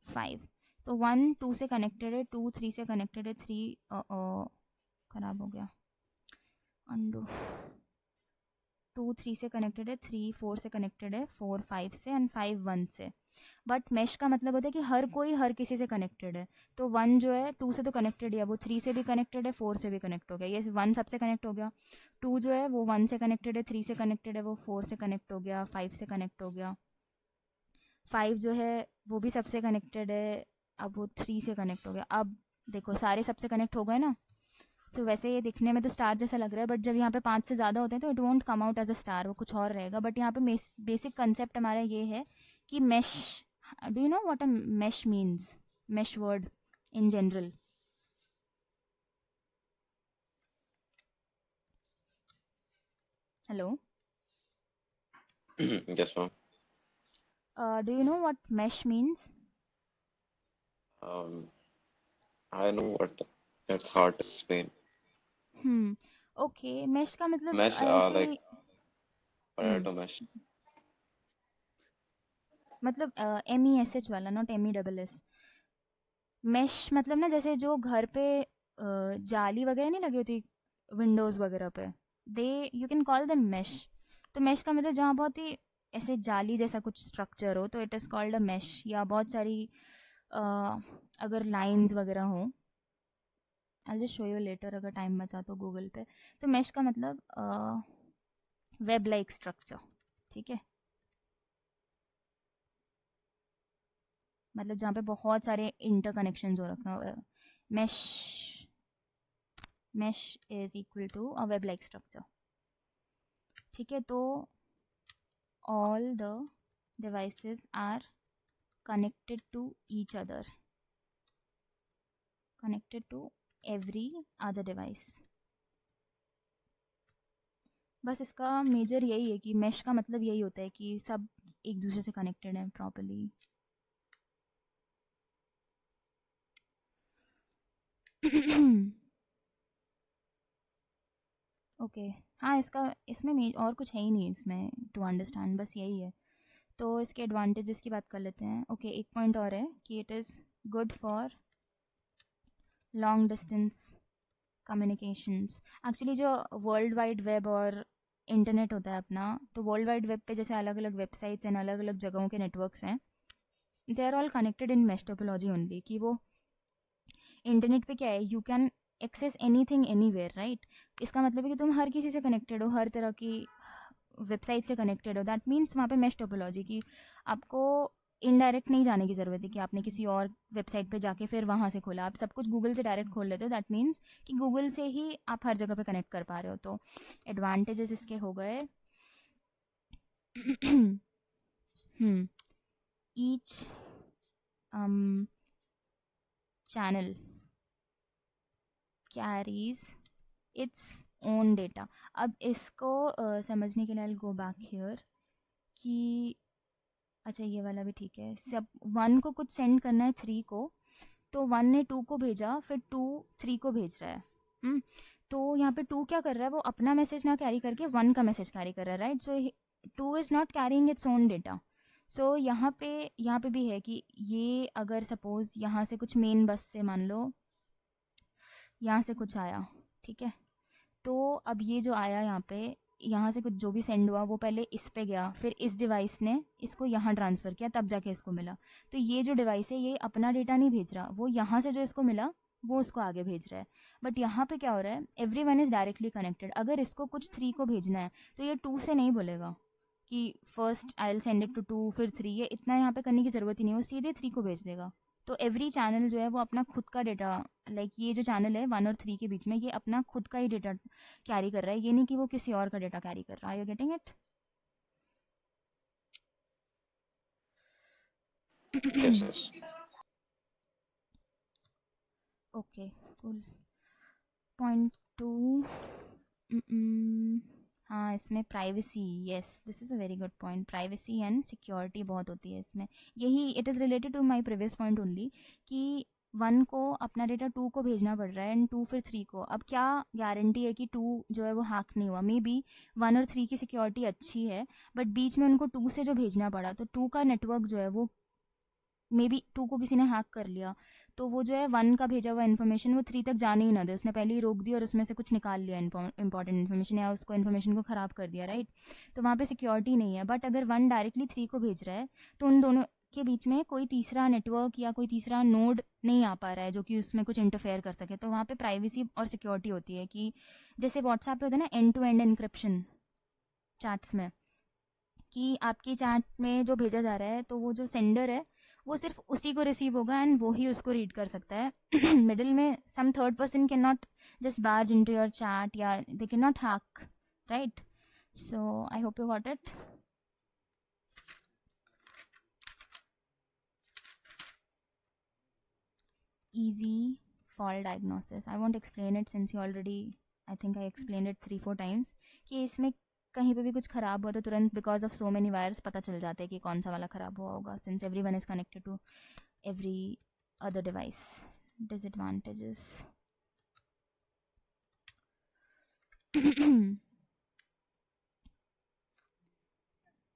5. तो 1 2 से कनेक्टेड है, 2 3 से कनेक्टेड है, 3 खराब हो गया, अंडू. 2 3 से कनेक्टेड है, 3 4 से कनेक्टेड है, 4 5 से एंड 5 1 से। बट मैश का मतलब होता है कि हर कोई हर किसी से कनेक्टेड है। तो 1 जो है 2 से तो कनेक्टेड है, वो 3 से भी कनेक्टेड है, 4 से भी कनेक्ट हो गया, ये 1 सबसे कनेक्ट हो गया। 2 जो है वो 1 से कनेक्टेड है, 3 से कनेक्टेड है, वो 4 से कनेक्ट हो गया, 5 से कनेक्ट हो गया। 5 जो है वो भी सबसे कनेक्टेड है, अब वो 3 से कनेक्ट हो गया। अब देखो सारे सबसे कनेक्ट हो गए ना। सो वैसे ये दिखने में तो स्टार जैसा लग रहा है, बट जब यहाँ पे 5 से ज़्यादा होते हैं तो it won't come out as a star, वो कुछ और रहेगा। बट यहाँ पे बेसिक कंसेप्ट हमारा ये है कि mesh, do you know what a mesh means, mesh word in general? Hello, Yes, ma'am. Do you know what mesh means? Um, I know what it's hard to explain. Okay, mesh का मतलब Mesh, ऐसे like hmm potato mesh. मतलब MESH वाला, not MESS। मैश मतलब ना जैसे जो घर पे जाली वगैरह नहीं लगी होती विंडोज़ वगैरह पे, they you can call them mesh. तो मैश का मतलब जहाँ बहुत ही ऐसे जाली जैसा कुछ स्ट्रक्चर हो तो it is called a mesh. या बहुत सारी अ, अगर लाइंस वगैरह हो, I just show you later अगर टाइम बचा तो गूगल पे। तो मैश का मतलब वेब लाइक स्ट्रक्चर, ठीक है? मतलब जहाँ पे बहुत सारे इंटरकनेक्शंस हो रखे हैं। Mesh, mesh is equal to a web like structure, ठीक है? तो all the devices are connected to each other, connected to every other device। बस इसका मेजर यही है कि मैश का मतलब यही होता है कि सब एक दूसरे से कनेक्टेड हैं प्रॉपर्ली। ओके, हाँ इसका इसमें और कुछ है ही नहीं इसमें टू अंडरस्टैंड, बस यही है। तो इसके एडवांटेजेस की बात कर लेते हैं। ओके, एक पॉइंट और है कि it is good for long distance communications. Actually जो वर्ल्ड वाइड वेब और इंटरनेट होता है अपना, तो वर्ल्ड वाइड वेब पे जैसे अलग अलग वेबसाइट्स एंड अलग अलग जगहों के नेटवर्क्स हैं, they are all connected in mesh topology only. कि वो इंटरनेट पे क्या है, you can access anything anywhere, right? इसका मतलब है कि तुम हर किसी से कनेक्टेड हो, हर तरह की वेबसाइट से कनेक्टेड हो। दैट मीन्स वहाँ पे मैश टोपोलॉजी की आपको इनडायरेक्ट नहीं जाने की ज़रूरत है कि आपने किसी और वेबसाइट पे जाके फिर वहाँ से खोला। आप सब कुछ गूगल से डायरेक्ट खोल लेते हो। दैट मीन्स कि गूगल से ही आप हर जगह पे कनेक्ट कर पा रहे हो। तो एडवांटेजेस इसके हो गए each channel carries it's own data. अब इसको समझने के लिए आई गो बैक हियर कि अच्छा ये वाला भी ठीक है। सब 1 को कुछ सेंड करना है 3 को, तो 1 ने 2 को भेजा, फिर 2 3 को भेज रहा है। तो यहाँ पे 2 क्या कर रहा है, वो अपना मैसेज ना कैरी करके 1 का मैसेज कैरी कर रहा है, right? So 2 is not carrying its own data. So यहाँ पे भी है कि ये अगर सपोज यहाँ से कुछ मेन बस से मान लो यहाँ से कुछ आया, ठीक है? तो अब ये जो आया यहाँ पे, यहाँ से कुछ जो भी सेंड हुआ वो पहले इस पे गया, फिर इस डिवाइस ने इसको यहाँ ट्रांसफ़र किया, तब जाके इसको मिला। तो ये जो डिवाइस है ये अपना डेटा नहीं भेज रहा, वो यहाँ से जो इसको मिला वो उसको आगे भेज रहा है। बट यहाँ पे क्या हो रहा है, every one is directly connected. अगर इसको कुछ 3 को भेजना है तो ये 2 से नहीं बोलेगा कि first I will send it to 2 फिर 3, ये इतना यहाँ पे करने की ज़रूरत ही नहीं है, वो सीधे 3 को भेज देगा। तो एवरी चैनल जो है वो अपना खुद का डेटा, लाइक ये जो चैनल है 1 और 3 के बीच में, ये अपना खुद का ही डेटा कैरी कर रहा है, ये नहीं कि वो किसी और का डेटा कैरी कर रहा है। You getting it? Yes, yes. Okay, cool. Point 2, हाँ इसमें privacy, yes this is a very good point. Privacy and security बहुत होती है इसमें। यही it is related to my previous point only कि 1 को अपना डेटा 2 को भेजना पड़ रहा है एंड 2 फिर 3 को। अब क्या गारंटी है कि 2 जो है वो हैक नहीं हुआ? मे बी 1 और 3 की सिक्योरिटी अच्छी है, बट बीच में उनको 2 से जो भेजना पड़ा, तो 2 का नेटवर्क जो है वो मे बी 2 को किसी ने हैक कर लिया, तो वो जो है 1 का भेजा हुआ इन्फॉर्मेशन वो 3 तक जाने ही ना दे, उसने पहले ही रोक दिया और उसमें से कुछ निकाल लिया इंपॉर्टेंट इन्फॉर्मेशन, या उसको इन्फॉर्मेशन को ख़राब कर दिया, राइट। तो वहाँ पे सिक्योरिटी नहीं है। बट अगर 1 डायरेक्टली 3 को भेज रहा है तो उन दोनों के बीच में कोई तीसरा नेटवर्क या कोई तीसरा नोड नहीं आ पा रहा है जो कि उसमें कुछ इंटरफेयर कर सके, तो वहाँ पे प्राइवेसी और सिक्योरिटी होती है। कि जैसे व्हाट्सएप पे होता है ना end to end encryption chats में, कि आपकी चैट में जो भेजा जा रहा है तो वो जो सेंडर है वो सिर्फ उसी को रिसीव होगा एंड वो ही उसको रीड कर सकता है। मिडिल में some third person can not just barge into your chat, या they can not hack, right. So I hope you got it. Easy fault diagnosis. I won't explain it since you already, I think I explained it 3-4 times, कि इसमें कहीं पे भी कुछ खराब हुआ तो तुरंत because of so many wires पता चल जाता है कि कौन सा वाला खराब हुआ होगा, since everyone is connected to every other device. Disadvantages.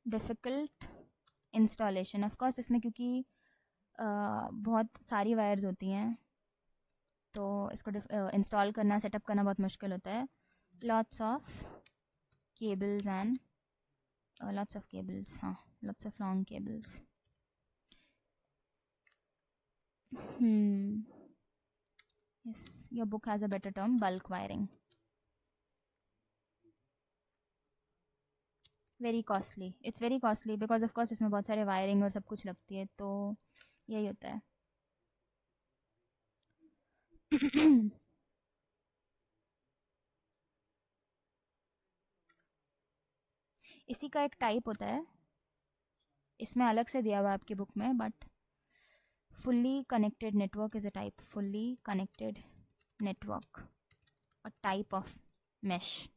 Difficult installation. Of course इसमें क्योंकि बहुत सारी वायर्स होती हैं तो इसको इंस्टॉल करना, सेटअप करना बहुत मुश्किल होता है। Lots of cables and lots of cables, हाँ, lots of long cables. Yes, your book has a better term, bulk wiring. Very costly. It's very costly because of course इसमें बहुत सारे वायरिंग और सब कुछ लगती है, तो यही होता है। इसी का एक टाइप होता है, इसमें अलग से दिया हुआ है आपकी बुक में, but fully connected network is a type, fully connected network, a type of mesh,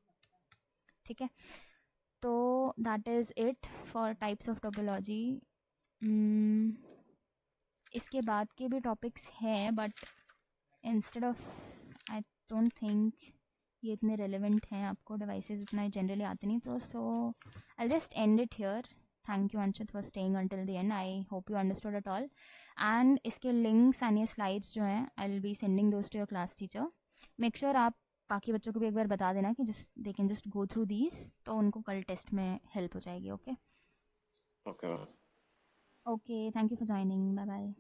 ठीक है। तो that is it for types of topology. इसके बाद के भी टॉपिक्स हैं but instead of, I don't think ये इतने रेलिवेंट हैं आपको, डिवाइसेस इतना जनरली आते नहीं, तो so I just end it here. Thank you Anshit for staying until the end, I hope you understood it all. And इसके लिंक्स एंड ये स्लाइड्स जो हैं I will be sending those to your class teacher. Make sure आप बाकी बच्चों को भी एक बार बता देना कि just they can just go through these, तो उनको कल टेस्ट में हेल्प हो जाएगी। Okay okay. Okay, thank you for joining, bye bye.